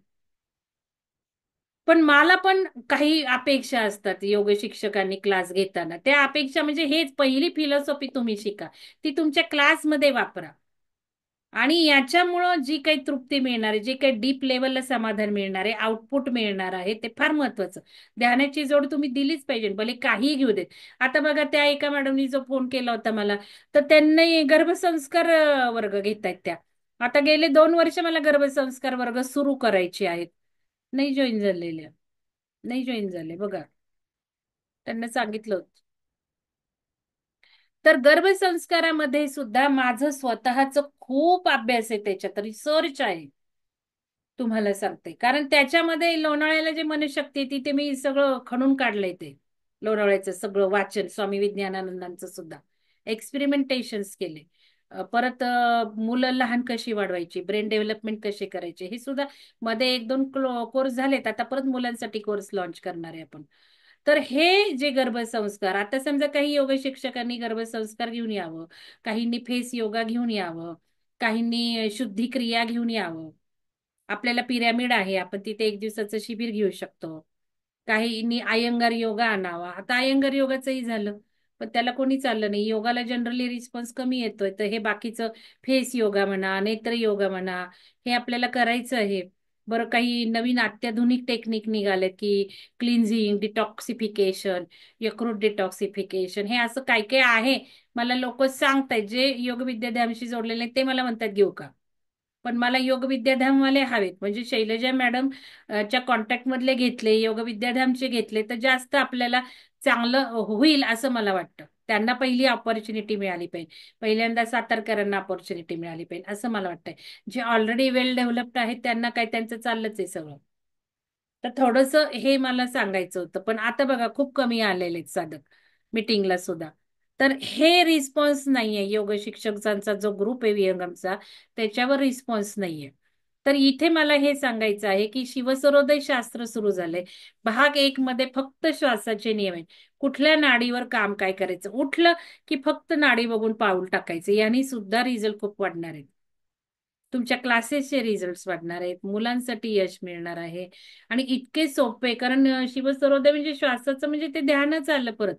पण मला पण काही अपेक्षा असतात योग शिक्षकांनी क्लास घेताना. त्या अपेक्षा म्हणजे हेच, पहिली फिलॉसॉफी तुम्ही शिका, ती तुमच्या क्लासमध्ये वापरा. आणि याच्यामुळं जी काही तृप्ती मिळणार आहे, जे काही डीप लेवलला समाधान मिळणार आहे, आउटपुट मिळणार आहे, ते फार महत्वाचं. ध्यानाची जोड तुम्ही दिलीच पाहिजे, भले काही घेऊ देत. आता बघा, त्या एका मॅडमनी जो फोन केला होता मला, तर त्यांनी गर्भसंस्कार वर्ग घेतायत त्या. आता गेले 2 वर्ष मला गर्भसंस्कार वर्ग सुरू करायचे आहेत. नाही जॉईन झालेले, नाही जॉईन झाले बघा, त्यांना सांगितलं होतं. तर गर्भसंस्कारामध्ये सुद्धा माझं स्वतःच खूप अभ्यास आहे, त्याच्यात रिसर्च आहे, तुम्हाला सांगते. कारण त्याच्यामध्ये लोणावळ्याला जे मनशक्ती आहे तिथे मी सगळं खणून काढलंय. ते लोणावळ्याचं सगळं वाचन, स्वामी विज्ञानानंदांचं सुद्धा एक्सपेरिमेंटेशन्स केले. परत मुलं लहान कशी वाढवायची, ब्रेन डेव्हलपमेंट कशी करायचे, हे सुद्धा मध्ये 1-2 कोर्स झालेत. आता परत मुलांसाठी कोर्स लॉन्च करणार आहे आपण. तर हे जे गर्भसंस्कार, आता समजा काही योग शिक्षकांनी गर्भसंस्कार घेऊन यावं, काहींनी फेस योगा घेऊन यावं, काहींनी शुद्धी क्रिया घेऊन यावं. आपल्याला पिरॅमिड आहे, आपण तिथे 1 दिवसाचं शिबिर घेऊ शकतो. काहींनी अयंगार योगा आणावा. आता अयंगार योगाचंही झालं, पण त्याला कोणी चाललं नाही. योगाला जनरली रिस्पॉन्स कमी येतोय, तर हे बाकीचं फेस योगा म्हणा, नेत्र योगा म्हणा, हे आपल्याला करायचं आहे. बरं, काही नवीन अत्याधुनिक टेक्निक निघालेत की क्लिन्झिंग, डिटॉक्सिफिकेशन, यकृत डिटॉक्सिफिकेशन, हे असं काय काय आहे. मला लोक सांगतायत जे योग विद्याधामशी जोडलेले आहेत, ते मला म्हणतात घेऊ का. पण मला योग विद्याधामवाले हवेत, म्हणजे शैलजा मॅडम च्या कॉन्टॅक्ट मधले घेतले, योग विद्याधामचे घेतले, तर जास्त आपल्याला चांगलं होईल असं मला वाटतं. त्यांना पहिली ऑपॉर्च्युनिटी मिळाली पाहिजे, पहिल्यांदा सातारकरांना ऑपॉर्च्युनिटी मिळाली पाहिजे असं मला वाटतंय. जे ऑलरेडी वेल डेव्हलप्ड आहेत त्यांना काय, त्यांचं चाललंच आहे सगळं. तर थोडस हे मला सांगायचं होतं. पण आता बघा, खूप कमी आलेले आहेत साधक मीटिंगला सुद्धा. तर हे रिस्पॉन्स नाहीये, योग शिक्षकांचा जो ग्रुप आहे विहंगमचा, त्याच्यावर रिस्पॉन्स नाहीये. तर इथे मला हे सांगायचं आहे की शिवसरोदय शास्त्र सुरू झालंय. भाग 1 मध्ये फक्त श्वासाचे नियम आहेत. कुठल्या नाडीवर काम काय करायचं, उठलं की फक्त नाडी बघून पाऊल टाकायचं, यांनी सुद्धा रिझल्ट खूप वाढणार आहेत. तुमच्या क्लासेसचे रिझल्ट वाढणार आहेत, मुलांसाठी यश मिळणार आहे. आणि इतके सोपे, कारण शिवसरोदय म्हणजे श्वासाचं म्हणजे ते ध्यानच आलं परत.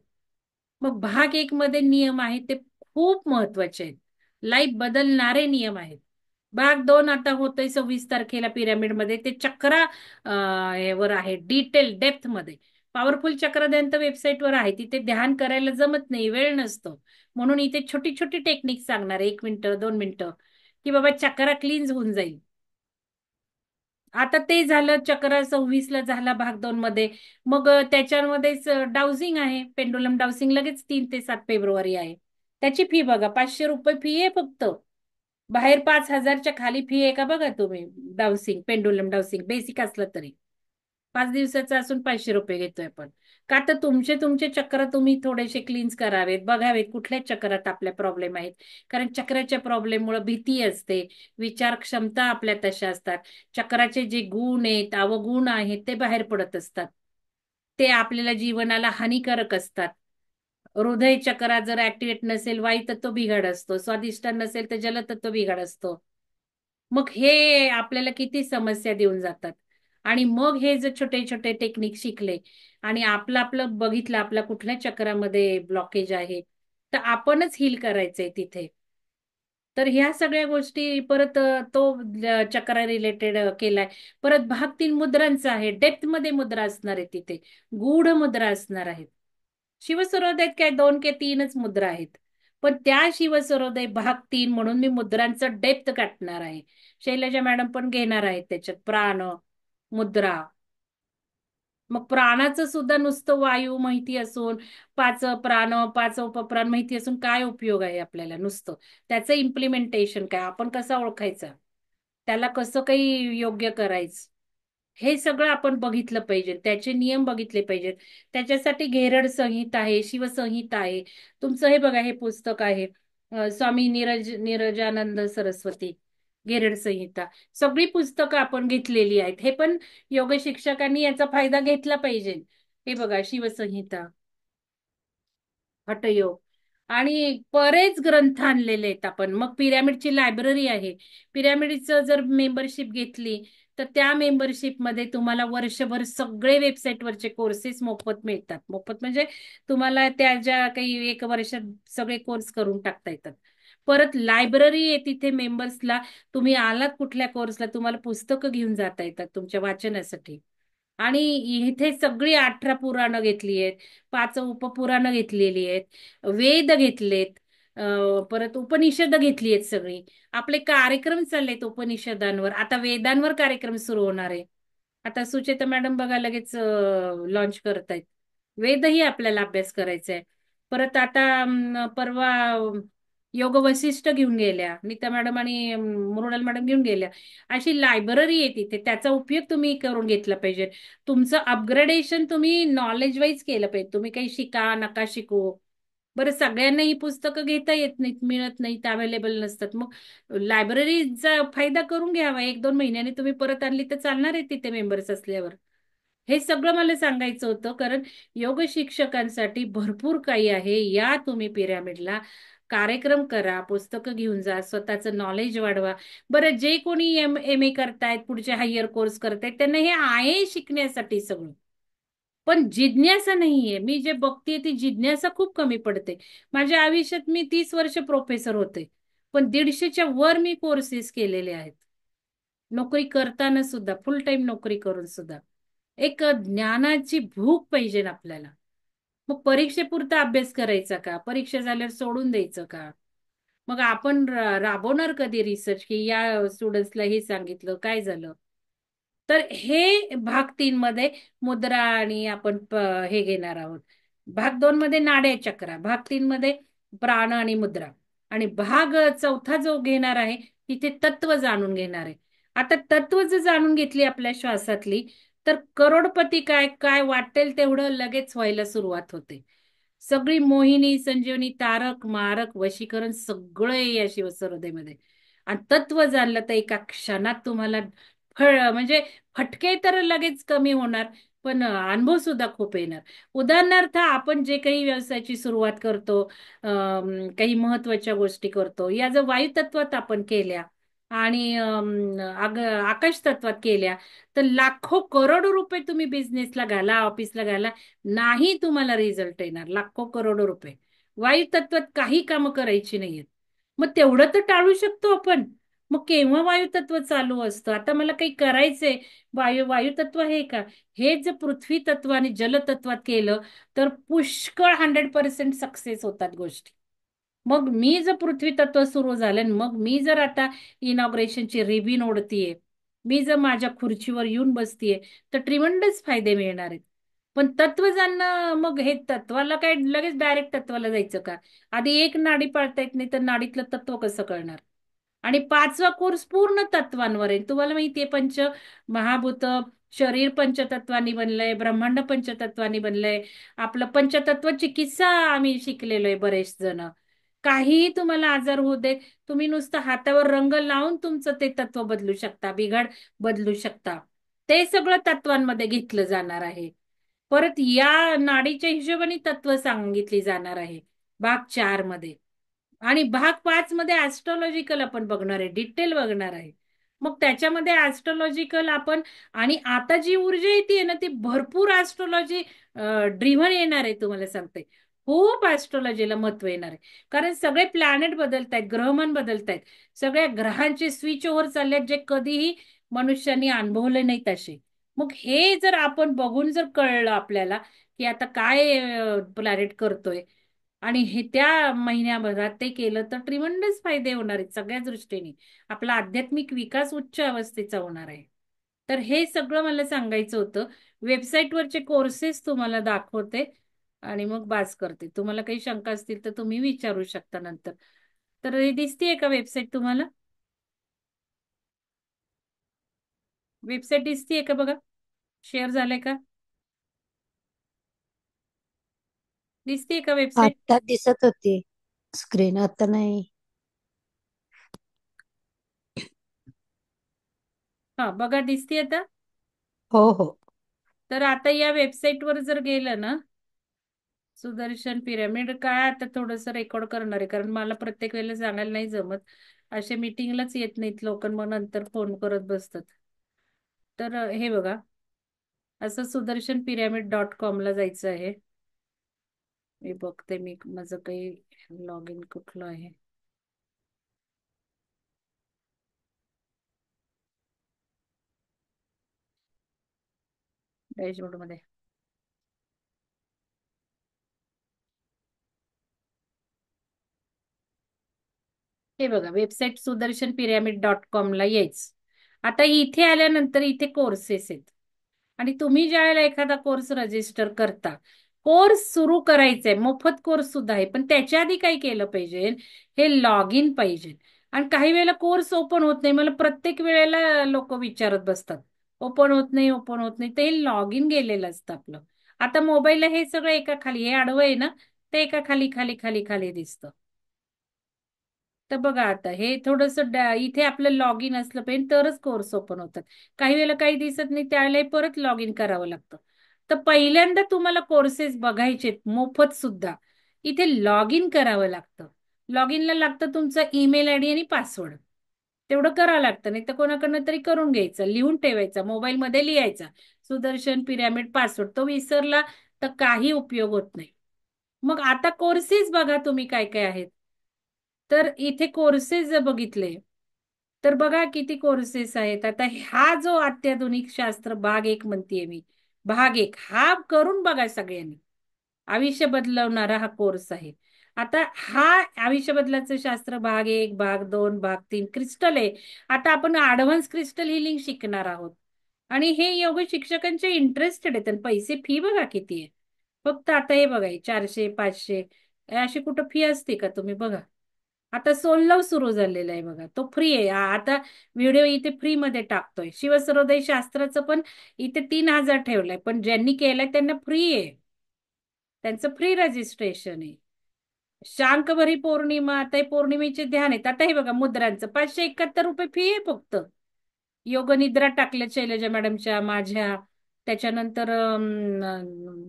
मग भाग 1 मध्ये नियम आहेत ते खूप महत्वाचे आहेत, लाईफ बदलणारे नियम आहेत. भाग 2 आता होतोय 26 तारखेला पिरामिड मध्ये, ते चक्रा वर आहे, डिटेल डेप्थ मध्ये. पॉवरफुल चक्रध्यान वेबसाईटवर आहे, तिथे ध्यान करायला जमत नाही, वेळ नसतो, म्हणून इथे छोटी छोटी टेक्निक सांगणार, 1 मिनिट 2 मिनिटं, की बाबा चक्रा क्लीन्स होऊन जाईल. आता ते झालं, चक्र 26 ला झाला भाग 2 मध्ये. मग त्याच्यामध्येच डाउसिंग आहे, पेंडुलम डाउसिंग लगेच 3 ते 7 फेब्रुवारी आहे. त्याची फी बघा, 500 रुपये फी आहे फक्त. बाहेर 5,000च्या खाली फी आहे का बघा तुम्ही. डाउसिंग, पेंडुलम डाउसिंग बेसिक असलं तरी 5 दिवसाचं असून 500 रुपये घेतोय आपण. का तर तुमचे तुमचे चक्र तुम्ही थोडेसे क्लीन्स करावेत, बघावेत कुठल्या चक्रात आपल्या प्रॉब्लेम आहेत. कारण चक्राच्या प्रॉब्लेममुळे भीती असते, विचार क्षमता आपल्या तशा असतात, चक्राचे जे गुण आहेत, अवगुण आहेत, ते बाहेर पडत असतात, ते आपल्याला जीवनाला हानिकारक असतात. हृदय चक्र जर ऍक्टिव्हेट नसेल, वायू तत्व बिघाड असतो, स्वादिष्टान नसेल तर जलतत्व बिघाड असतो. मग हे आपल्याला किती समस्या देऊन जातात. आणि मग हे जर छोटे छोटे टेक्निक शिकले आणि आपलं आपलं बघितलं आपल्या कुठल्या चक्रामध्ये ब्लॉकेज आहे, तर आपणच हील करायचंय तिथे. तर ह्या सगळ्या गोष्टी परत तो चक्र रिलेटेड केलाय. परत भाग 3 मुद्रांचा आहे, डेप्थ मध्ये मुद्रा असणार आहे तिथे, गूढ मुद्रा असणार आहेत. शिवसरोदयात काय 2 की 3च मुद्रा आहेत, पण त्या शिवसरोदय भाग 3 म्हणून मी मुद्रांचं डेप्थ गाठणार आहे. शैलजा मॅडम पण घेणार आहेत त्याच्यात प्राण मुद्रा. मग प्राणाचं सुद्धा नुसतं वायू माहिती असून, 5 प्राण 5 उपप्राण माहिती असून काय उपयोग आहे आपल्याला नुसतं. त्याचं इम्प्लिमेंटेशन काय, आपण कसा ओळखायचा, त्याला कसं काही योग्य करायचं, हे सगळं आपण बघितलं पाहिजे, त्याचे नियम बघितले पाहिजेत. त्याच्यासाठी घेरड संहिता आहे, शिवसंहिता आहे. तुमचं हे बघा, हे पुस्तक आहे स्वामी नीरजानंद सरस्वती, घेरड संहिता. सगळी पुस्तकं आपण घेतलेली आहेत. हे पण योग शिक्षकांनी याचा फायदा घेतला पाहिजे. हे बघा, शिवसंहिता, हठयोग, आणि बरेच ग्रंथ आणलेले आहेत आपण. मग पिरॅमिडची लायब्ररी आहे. पिरॅमिडचं जर मेंबरशिप घेतली तर त्या मेंबरशिप मध्ये तुम्हाला वर्षभर सगळे वेबसाईटवरचे कोर्सेस मोफत मिळतात. मोफत म्हणजे तुम्हाला त्या ज्या काही 1 वर्षात सगळे कोर्स करून टाकता येतात. परत लायब्ररी आहे तिथे मेंबर्सला. तुम्ही आलात कुठल्या कोर्सला, तुम्हाला पुस्तकं घेऊन जाता येतात तुमच्या वाचनासाठी. आणि इथे सगळी 18 पुराणं घेतली आहेत, 5 उपपुराणं घेतलेली आहेत, वेद घेतलेत, परत उपनिषद घेतली आहेत सगळी. आपले कार्यक्रम चाललेत उपनिषदांवर, आता वेदांवर कार्यक्रम सुरू होणार आहे. आता सुचेता मॅडम बघा लगेच लॉन्च करतायत. वेदही आपल्याला अभ्यास करायचा आहे. परत आता परवा योग वशिष्ठ घेऊन गेल्या नीता मॅडम आणि मृणाल मॅडम घेऊन गेल्या. अशी लायब्ररी आहे तिथे, त्याचा उपयोग तुम्ही करून घेतला पाहिजे. तुमचं अपग्रेडेशन तुम्ही नॉलेज वाईज केलं पाहिजे. तुम्ही काही शिका नका शिकू, बरं सगळ्यांना ही पुस्तकं घेता येत नाहीत, मिळत नाहीत, अवेलेबल नसतात. मग लायब्ररीचा फायदा करून घ्यावा. 1-2 महिन्याने तुम्ही परत आणली तर चालणार आहे तिथे मेंबर्स असल्यावर. हे सगळं मला सांगायचं होतं, कारण योग शिक्षकांसाठी भरपूर काही आहे. या तुम्ही पिरॅमिडला, कार्यक्रम करा, पुस्तकं घेऊन जा, स्वतःचं नॉलेज वाढवा. बरं जे कोणी MA करतायत, पुढचे हायर कोर्स करतायत, त्यांना हे आहे शिकण्यासाठी सगळं, पण जिज्ञासा नाहीये. मी जे बघते ती जिज्ञासा खूप कमी पडते. माझ्या आयुष्यात मी 30 वर्ष प्रोफेसर होते, पण 150च्या वर मी कोर्सेस केलेले आहेत, नोकरी करताना सुद्धा, फुल टाइम नोकरी करून सुद्धा. एक ज्ञानाची भूक पाहिजे ना आपल्याला. मग परीक्षेपुरता अभ्यास करायचा का, परीक्षा झाल्यावर सोडून द्यायचं का? मग आपण राबवणार कधी रिसर्च, की या स्टुडंट्सला हे सांगितलं काय झालं. तर हे भाग 3 मध्ये मुद्रा आणि आपण हे घेणार आहोत. भाग 2 मध्ये नाड्या चक्रा, भाग 3 मध्ये प्राण आणि मुद्रा, आणि भाग 4 जो घेणार आहे तिथे तत्व जाणून घेणार आहे. आता तत्व जर जाणून घेतली आपल्या श्वासातली, तर करोडपती काय काय वाटेल तेवढं लगेच व्हायला सुरुवात होते. सगळी मोहिनी, संजीवनी, तारक मारक, वशीकरण सगळं या शिवसरोदयमध्ये. आणि तत्व जाणलं तर एका क्षणात तुम्हाला म्हणजे फटके तर लगेच कमी होणार, पण अनुभव सुद्धा खूप येणार. उदाहरणार्थ आपण जे काही व्यवसायाची सुरुवात करतो, काही महत्वाच्या गोष्टी करतो, या जर वायू तत्वात आपण केल्या आणि आकाश तत्वात केल्या, तर लाखो करोडो रुपये तुम्ही बिझनेसला घाला, ऑफिसला घाला, नाही तुम्हाला रिझल्ट येणार. लाखो करोडो रुपये वायू तत्वात काही कामं करायची नाहीयेत. मग तेवढं तर टाळू शकतो आपण. मग केव्हा वायू तत्व चालू असतं? आता मला काही करायचंय, वायू तत्व आहे का? हे जर पृथ्वी तत्व आणि जल तत्वात केलं तर पुष्कळ 100% सक्सेस होतात गोष्टी. मग मी जर पृथ्वी तत्व सुरू झालं, मग मी जर आता इनॉग्रेशनची रिबीन ओढतीये, मी जर माझ्या खुर्चीवर येऊन बसतीये, तर ट्रिमंडस फायदे मिळणार आहेत. पण तत्व जाणणं, मग हे तत्वाला काय लगेच डायरेक्ट तत्वाला जायचं का? आधी एक नाडी पाळता येत नाही तर नाडीतलं तत्व कसं कळणार? आणि 5वा कोर्स पूर्ण तत्वांवर आहे. तुम्हाला माहितीये महाभूत, शरीर पंचतत्वानी बनलंय, ब्रह्मांड पंचतत्वानी बनलंय. आपलं पंचतत्व चिकित्सा आम्ही शिकलेलो आहे बरेच जण. काहीही तुम्हाला आजार होऊ दे, तुम्ही नुसतं हातावर रंग लावून तुमचं ते तत्व बदलू शकता, बिघाड बदलू शकता. ते सगळं तत्वांमध्ये घेतलं जाणार आहे. परत या नाडीच्या हिशोबाने तत्व सांगितली जाणार आहे भाग 4 मध्ये. आणि भाग 5 मध्ये ऍस्ट्रॉलॉजिकल आपण बघणार आहे, डिटेल बघणार आहे. मग त्याच्यामध्ये ऍस्ट्रॉलॉजिकल आपण, आणि आता जी ऊर्जा येते ना ती भरपूर ऍस्ट्रॉलॉजी ड्रिव्हन येणार आहे. तुम्हाला सांगते, खूप ऍस्ट्रॉलॉजीला महत्व येणार आहे. कारण सगळे प्लॅनेट बदलत आहेत, ग्रहमान बदलत आहेत, सगळ्या ग्रहांचे स्विच ओव्हर चालले आहेत, जे कधीही मनुष्याने अनुभवले नाहीत असे. मग हे जर आपण बघून जर कळलं आपल्याला की आता काय प्लॅनेट करतोय, आणि हे त्या महिन्याभरात ते केलं, तर ट्रिमंडस फायदे होणार आहेत सगळ्या दृष्टीने. आपला आध्यात्मिक विकास उच्च अवस्थेचा होणार आहे. तर हे सगळं मला सांगायचं होतं. वेबसाईटवरचे कोर्सेस तुम्हाला दाखवते आणि मग बास करते. तुम्हाला काही शंका असतील तर तुम्ही विचारू शकता नंतर. तर हे दिसतीये का वेबसाईट तुम्हाला? वेबसाईट दिसतीये का बघा? शेअर झालंय का? दिसतीये का वेबसाईट? आता दिसत होती स्क्रीन, आता नाही. हा बघा, दिसतीये आता. हो हो. तर आता या वेबसाईटवर जर गेलं ना, सुदर्शन पिरॅमिड, काय आता थोडस रेकॉर्ड करणार आहे, कारण मला प्रत्येक वेळेला सांगायला नाही जमत. असे मीटिंगलाच येत नाहीत लोक, मग नंतर फोन करत बसतात. तर हे बघा, असं सुदर्शन पिरॅमिड .com ला जायचं आहे. मी बघते, मी माझं काही लॉग इन कुठलं आहे. डॅशबोर्ड मध्ये हे बघा, वेबसाईट सुदर्शन पिरॅमिड .com ला यायचं. आता इथे आल्यानंतर इथे कोर्सेस आहेत, आणि तुम्ही ज्या वेळेला एखादा कोर्स रजिस्टर करता, कोर्स सुरू करायचंय, मोफत कोर्स सुद्धा आहे, पण त्याच्या आधी काय केलं पाहिजे, हे लॉग इन पाहिजे. आणि काही वेळेला कोर्स ओपन होत नाही, मला प्रत्येक वेळेला लोक विचारत बसतात, ओपन होत नाही, ओपन होत नाही. ते लॉग इन गेलेलं असतं आपलं. आता मोबाईलला हे सगळं एका खाली, हे आडवं आहे ना, ते एका खाली खाली खाली खाली दिसतं. तर बघा, आता हे थोडस इथे आपलं लॉग इन असलं पाहिजे, तरच कोर्स ओपन होतात. काही वेळेला काही दिसत नाही, त्यावेळेला परत लॉग इन करावं लागतं. तर पहिल्यांदा तुम्हाला कोर्सेस बघायचे मोफत सुद्धा, इथे लॉग इन करावं लागतं. लॉग इनला लागतं तुमचा ईमेल आयडी आणि पासवर्ड. तेवढं करावं लागतं, नाही तर कोणाकडनं तरी करून घ्यायचं, लिहून ठेवायचा, मोबाईलमध्ये लिहायचा, सुदर्शन पिरॅमिड पासवर्ड. तो विसरला तर काही उपयोग होत नाही. मग आता कोर्सेस बघा तुम्ही काय काय आहेत. तर इथे कोर्सेस जर बघितले, तर बघा किती कोर्सेस आहेत. आता हा जो अत्याधुनिक शास्त्र भाग 1 म्हणतेय मी, भाग 1 हा करून बघा सगळ्यांनी. आयुष्य बदलवणारा हा कोर्स आहे. आता हा आयुष्य बदलाचं शास्त्र भाग 1, भाग 2, भाग 3 क्रिस्टल आहे. आता आपण ऍडव्हान्स क्रिस्टल हिलिंग शिकणार आहोत, आणि हे योग शिक्षकांचे इंटरेस्टेड आहेत. आणि पैसे, फी बघा किती आहे. फक्त आता हे बघा, 400 500 अशी कुठं फी असते का? तुम्ही बघा, आता सोलव सुरू झालेला आहे बघा, तो फ्री आहे. आता व्हिडिओ इथे फ्री मध्ये टाकतोय. शिवसर्वोदय शास्त्राचं पण इथे 3000 ठेवलंय, पण ज्यांनी केलंय त्यांना फ्री आहे, त्यांचं फ्री रजिस्ट्रेशन आहे. शांकभरी पौर्णिमा, आता हे पौर्णिमेचे ध्यान आहेत. आता हे बघा, मुद्रांचं 571 रुपये फी आहे फक्त. योग निद्रा टाकल्या शैलजा मॅडमच्या, माझ्या, त्याच्यानंतर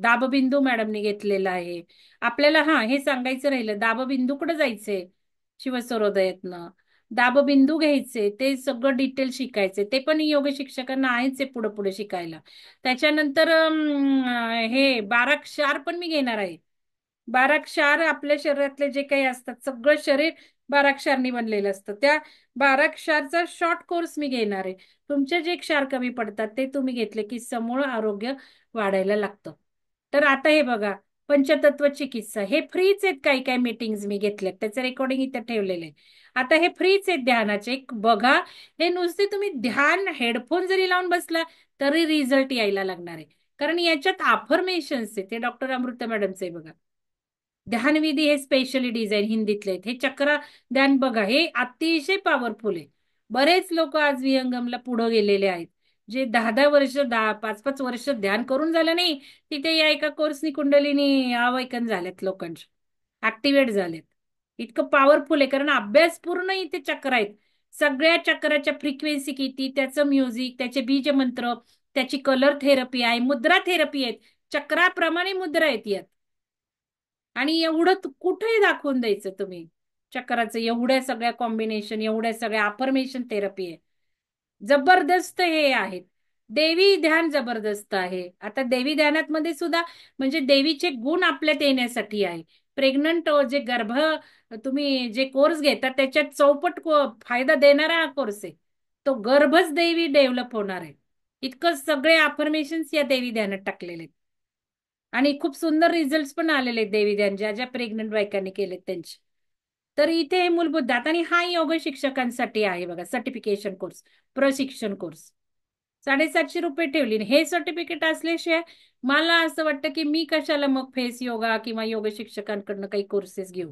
दाबबिंदू मॅडमने घेतलेला आहे. आपल्याला हा हे सांगायचं राहिलं, दाबबिंदूकडे जायचंय शिवसर्वोदयातनं, दाबबिंदू घ्यायचे, ते सगळं डिटेल शिकायचे. ते पण योग शिक्षकांना आहेच आहे पुढे पुढे शिकायला. त्याच्यानंतर हे 12 क्षार पण मी घेणार आहे. 12 क्षार आपल्या शरीरातले जे काही असतात, सगळं शरीर 12 क्षारनी बनलेलं असतं. त्या 12 क्षारचा शॉर्ट कोर्स मी घेणार आहे. तुमचे जे क्षार कमी पडतात ते तुम्ही घेतले की समूळ आरोग्य वाढायला लागतं. तर आता हे बघा, पंचतत्व चिकित्सा हे फ्रीच आहेत. काही काही मीटिंग्स मी घेतल्यात, त्याचं रेकॉर्डिंग इथे ठेवलेलं आहे. आता हे फ्रीच आहेत ध्यानाचे, बघा. हे नुसते तुम्ही ध्यान हेडफोन जरी लावून बसला तरी रिझल्ट यायला लागणार आहे, कारण याच्यात अफर्मेशन्स आहे. ते डॉक्टर अमृता मॅडमचे बघा, ध्यानविधी हे स्पेशली डिझाईन हिंदीतले आहेत. हे चक्र ध्यान बघा, हे अतिशय पॉवरफुल आहे. बरेच लोक आज विहंगमला पुढे गेलेले आहेत, जे 10-10 वर्ष, 5-5 वर्ष ध्यान करून झालं नाही, तिथे या एका कोर्सनी कुंडलीनी अवैकन झालेत, लोकांचे ऍक्टिव्हेट झालेत. इतकं पॉवरफुल आहे, कारण अभ्यास पूर्ण इथे चक्र आहेत. सगळ्या चक्राच्या फ्रिक्वेन्सी किती, त्याचं म्युझिक, त्याचे बीज मंत्र, त्याची कलर थेरपी आहे, मुद्रा थेरपी आहेत, चक्राप्रमाणे मुद्रा आहेत यात. आणि एवढं कुठेही दाखवून द्यायचं तुम्ही चक्राचं, एवढ्या सगळ्या कॉम्बिनेशन, एवढ्या सगळ्या अफर्मेशन थेरपी आहे. जबरदस्त हे आहेत. देवी ध्यान जबरदस्त आहे. आता देवी ध्यानात मध्ये सुद्धा म्हणजे देवीचे गुण आपल्यात येण्यासाठी आहे. प्रेग्नंट जे गर्भ, तुम्ही जे कोर्स घेता त्याच्यात चौपट फायदा देणारा हा कोर्स आहे. तो गर्भच देवी डेव्हलप होणार आहे. इतकं सगळे अफर्मेशन्स या देवी ध्यानात टाकलेले आहेत. आणि खूप सुंदर रिझल्ट पण आलेले आहेत देवी ध्यान, ज्या ज्या प्रेग्नंट बायकांनी केलेत त्यांचे. तर इथे हे मूलभूत दात, आणि हा योग शिक्षकांसाठी आहे बघा, सर्टिफिकेशन कोर्स, प्रशिक्षण कोर्स 750 रुपये ठेवली. हे सर्टिफिकेट असल्याशिवाय मला असं वाटतं की मी कशाला मग फेस योगा किंवा योग शिक्षकांकडनं काही कोर्सेस घेऊ,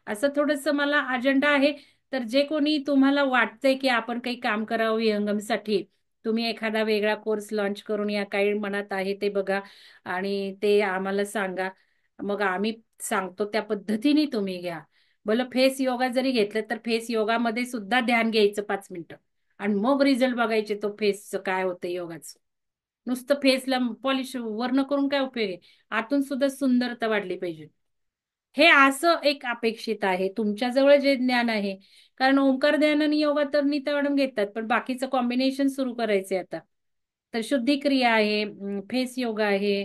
असं थोडस मला अजेंडा आहे. तर जे कोणी तुम्हाला वाटतंय की आपण काही काम करावं विहंगमसाठी, तुम्ही एखादा वेगळा कोर्स लॉन्च करून या, काही मनात आहे ते बघा आणि ते आम्हाला सांगा. मग आम्ही सांगतो त्या पद्धतीने तुम्ही घ्या. बोल फेस योगा जरी घेतलं तर फेस योगामध्ये सुद्धा ध्यान घ्यायचं 5 मिनिटं आणि मग रिझल्ट बघायचे तो फेसचं काय होतं योगाचं. नुसतं फेसला पॉलिश वर्ण करून काय उपयोग आहे. आतून सुद्धा सुंदरता वाढली पाहिजे. हे असं एक अपेक्षित आहे तुमच्याजवळ जे ज्ञान आहे. कारण ओंकार ध्यान आणि योगा तर नीता मॅडम घेतात, पण बाकीचं कॉम्बिनेशन सुरू करायचंय आता. तर शुद्धी क्रिया आहे, फेस योगा आहे,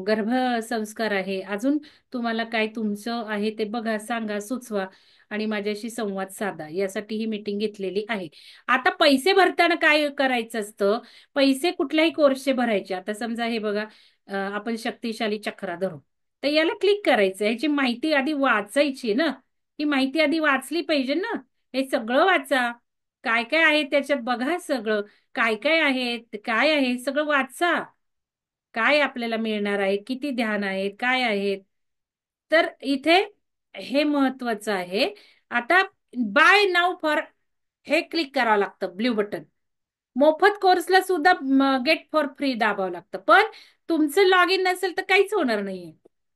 गर्भ संस्कार आहे. अजून तुम्हाला काय तुमचं आहे ते बघा, सांगा, सुचवा आणि माझ्याशी संवाद साधा. यासाठी ही मीटिंग घेतलेली आहे. आता पैसे भरताना काय करायचं असतं, पैसे कुठल्याही कोर्सचे भरायचे. आता समजा हे बघा, आपण शक्तिशाली चक्रा धरू, तर याला क्लिक करायचं. ह्याची माहिती आधी वाचायची ना, ही माहिती आधी वाचली पाहिजे ना. हे सगळं वाचा, काय काय आहे त्याच्यात बघा, सगळं काय काय आहे, काय आहे सगळं वाचा. काय आपल्याला मिळणार आहे, किती ध्यान आहेत, काय आहेत. तर इथे हे महत्वाचं आहे. आता बाय नाव फॉर हे क्लिक करावं लागतं, ब्ल्यू बटन. मोफत कोर्सला सुद्धा गेट फॉर फ्री दाबावं लागतं. पण तुमचं लॉग इन नसेल तर काहीच होणार नाहीये.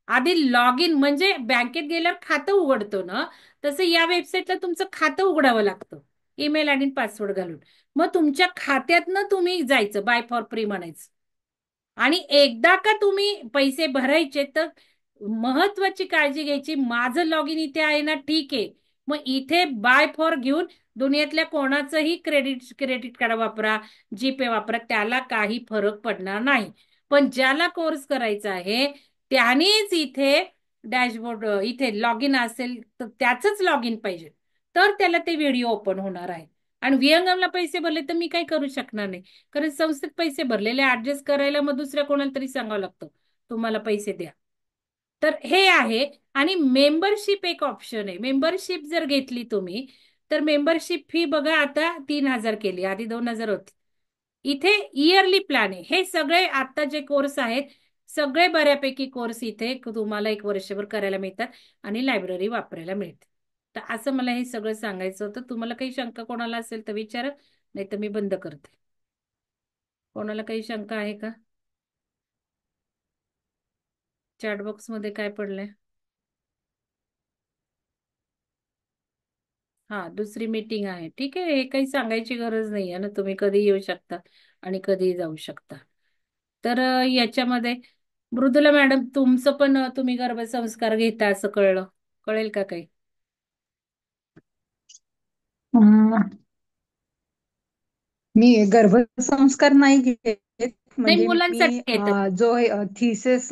आधी लॉग इन म्हणजे बँकेत गेल्यावर खातं उघडतो ना, तसं या वेबसाईटला तुमचं खातं उघडावं लागतं, ईमेल आणि पासवर्ड घालून. मग तुमच्या खात्यातनं तुम्ही जायचं, बाय फॉर फ्री म्हणायचं. आणि एकदा का तुम्ही पैसे भरायचे तर महत्वाची काळजी घ्यायची, माझं लॉग इन इथे आहे ना, ठीक आहे. मग इथे बाय फॉर घेऊन दुनियातल्या कोणाचंही क्रेडिट क्रेडिट कार्ड वापरा, जीपे वापरा, त्याला काही फरक पडणार नाही. पण ज्याला कोर्स करायचा आहे त्यानेच इथे डॅशबोर्ड, इथे लॉग इन असेल तर त्याच लॉग इन पाहिजे, तर त्याला ते व्हिडिओ ओपन होणार आहे. आणि विहंगमला पैसे भरले तर मी काही करू शकणार नाही, कारण संस्थेत पैसे भरलेले ऍडजस्ट करायला मग दुसऱ्या कोणाला तरी सांगावं लागतं तुम्हाला पैसे द्या. तर हे आहे. आणि मेंबरशिप एक ऑप्शन आहे. मेंबरशिप जर घेतली तुम्ही तर मेंबरशिप फी बघा आता 3,000 केली, आधी 2,000 होती. इथे इयरली प्लॅन आहे. हे सगळे आता जे कोर्स आहेत सगळे बऱ्यापैकी कोर्स इथे तुम्हाला 1 वर्षभर करायला मिळतात आणि लायब्ररी वापरायला मिळते. तर असं मला हे सगळं सांगायचं होतं. तुम्हाला काही शंका कोणाला असेल तर विचारा, नाही तर मी बंद करते. कोणाला काही शंका आहे का? चॅट बॉक्स मध्ये काय पडलंय? हा, दुसरी मीटिंग आहे, ठीक आहे. हे काही सांगायची गरज नाही आहे ना, तुम्ही कधी येऊ शकता आणि कधी जाऊ शकता. तर याच्यामध्ये मृदुला मॅडम तुमचं पण तुम्ही गर्भसंस्कार घेता असं कळलं, कळेल का काही? अं, मी गर्भसंस्कार नाही घेत. नाही, म्हणजे मी मुलांसाठी घेतात. जो थिसेस,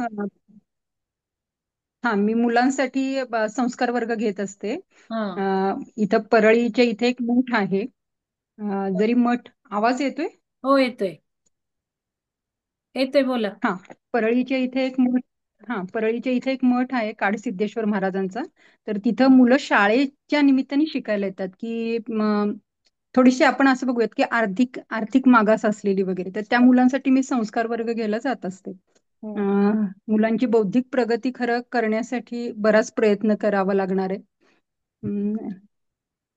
हा, मी मुलांसाठी संस्कार वर्ग घेत असते. हा, इथं परळीच्या इथे एक मठ आहे. जरी मठ, आवाज येतोय? हो येतोय, येतोय, बोला. हा, परळीच्या इथे एक मठ, हा, परळीच्या इथे एक मठ आहे काडसिद्धेश्वर महाराजांचा. तर तिथं मुलं शाळेच्या निमित्ताने शिकायला येतात, की थोडीशी आपण असं बघूयात की आर्थिक आर्थिक मागास असलेली वगैरे, तर त्या मुलांसाठी मी संस्कार वर्ग घ्यायला जात असते. हम्म. मुलांची बौद्धिक प्रगती खरं करण्यासाठी बराच प्रयत्न करावा लागणार आहे.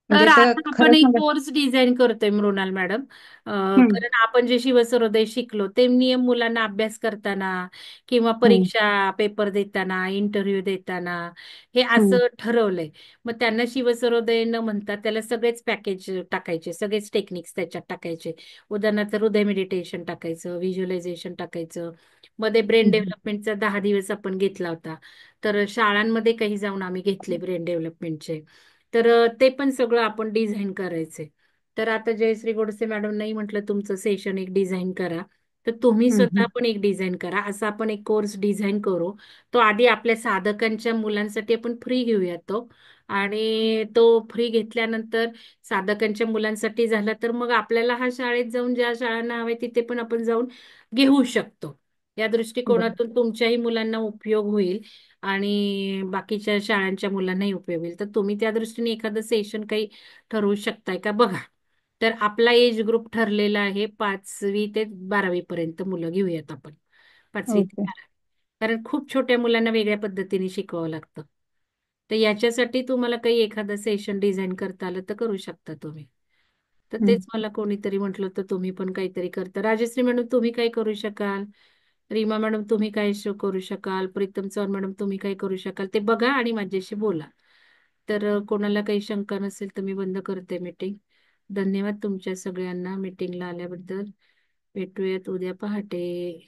तर म्हणजे तर आता खरं आपण एक सांगा. कोर्स डिझाईन करतोय मृणाल मॅडम. हम्म, कारण आपण जे शिवसरोदय शिकलो ते नियम मुलांना अभ्यास करताना किंवा हम्म, परीक्षा पेपर देताना, इंटरव्ह्यू देताना हे हम्म, असं ठरवलंय. मग त्यांना शिवसरोदय न म्हणतात, त्याला सगळेच पॅकेज टाकायचे, सगळेच टेक्निक्स त्याच्यात टाकायचे. उदाहरणार्थ हृदय मेडिटेशन टाकायचं, व्हिज्युअलायझेशन टाकायचं. मध्ये ब्रेन हम्म, डेव्हलपमेंटचा 10 दिवस आपण घेतला होता. तर शाळांमध्ये काही जाऊन आम्ही घेतले ब्रेन डेव्हलपमेंटचे. तर ते पण सगळं आपण डिझाईन करायचंय. तर आता जयश्री गोडसे मॅडम नाही म्हटलं तुमचं सेशन एक डिझाईन करा, तर तुम्ही हम्म, स्वतः पण एक डिझाईन करा. असं आपण एक कोर्स डिझाईन करू. तो आधी आपल्या साधकांच्या मुलांसाठी आपण फ्री घेऊया तो. आणि तो फ्री घेतल्यानंतर साधकांच्या मुलांसाठी झाला तर मग आपल्याला हा शाळेत जाऊन ज्या शाळांना हवे तिथे पण आपण जाऊन घेऊ शकतो. या बरं. दृष्टिकोनातून तुमच्याही मुलांना उपयोग होईल आणि बाकीच्या शाळांच्या मुलांनाही उपयोग होईल. तर तुम्ही त्या दृष्टीने एखादं सेशन काही ठरवू शकताय का बघा. तर आपला एज ग्रुप ठरलेला आहे 5वी ते 12वी पर्यंत मुलं घेऊयात आपण. 5वी ते ओके. 12वी, कारण खूप छोट्या मुलांना वेगळ्या पद्धतीने शिकवावं लागतं. तर याच्यासाठी तुम्हाला काही एखादं सेशन डिझाईन करता आलं तर करू शकता तुम्ही. तर हम्म. तेच मला कोणीतरी म्हटलं होतं तुम्ही पण काहीतरी करता. राजश्री मॅडम तुम्ही काय करू शकाल, रीमा मॅडम तुम्ही काय करू शकाल, प्रीतम चव्हाण मॅडम तुम्ही काय करू शकाल ते बघा आणि माझ्याशी बोला. तर कोणाला काही शंका नसेल तर मी बंद करते मीटिंग. धन्यवाद तुमच्या सगळ्यांना मीटिंगला आल्याबद्दल. भेटूयात उद्या पहाटे.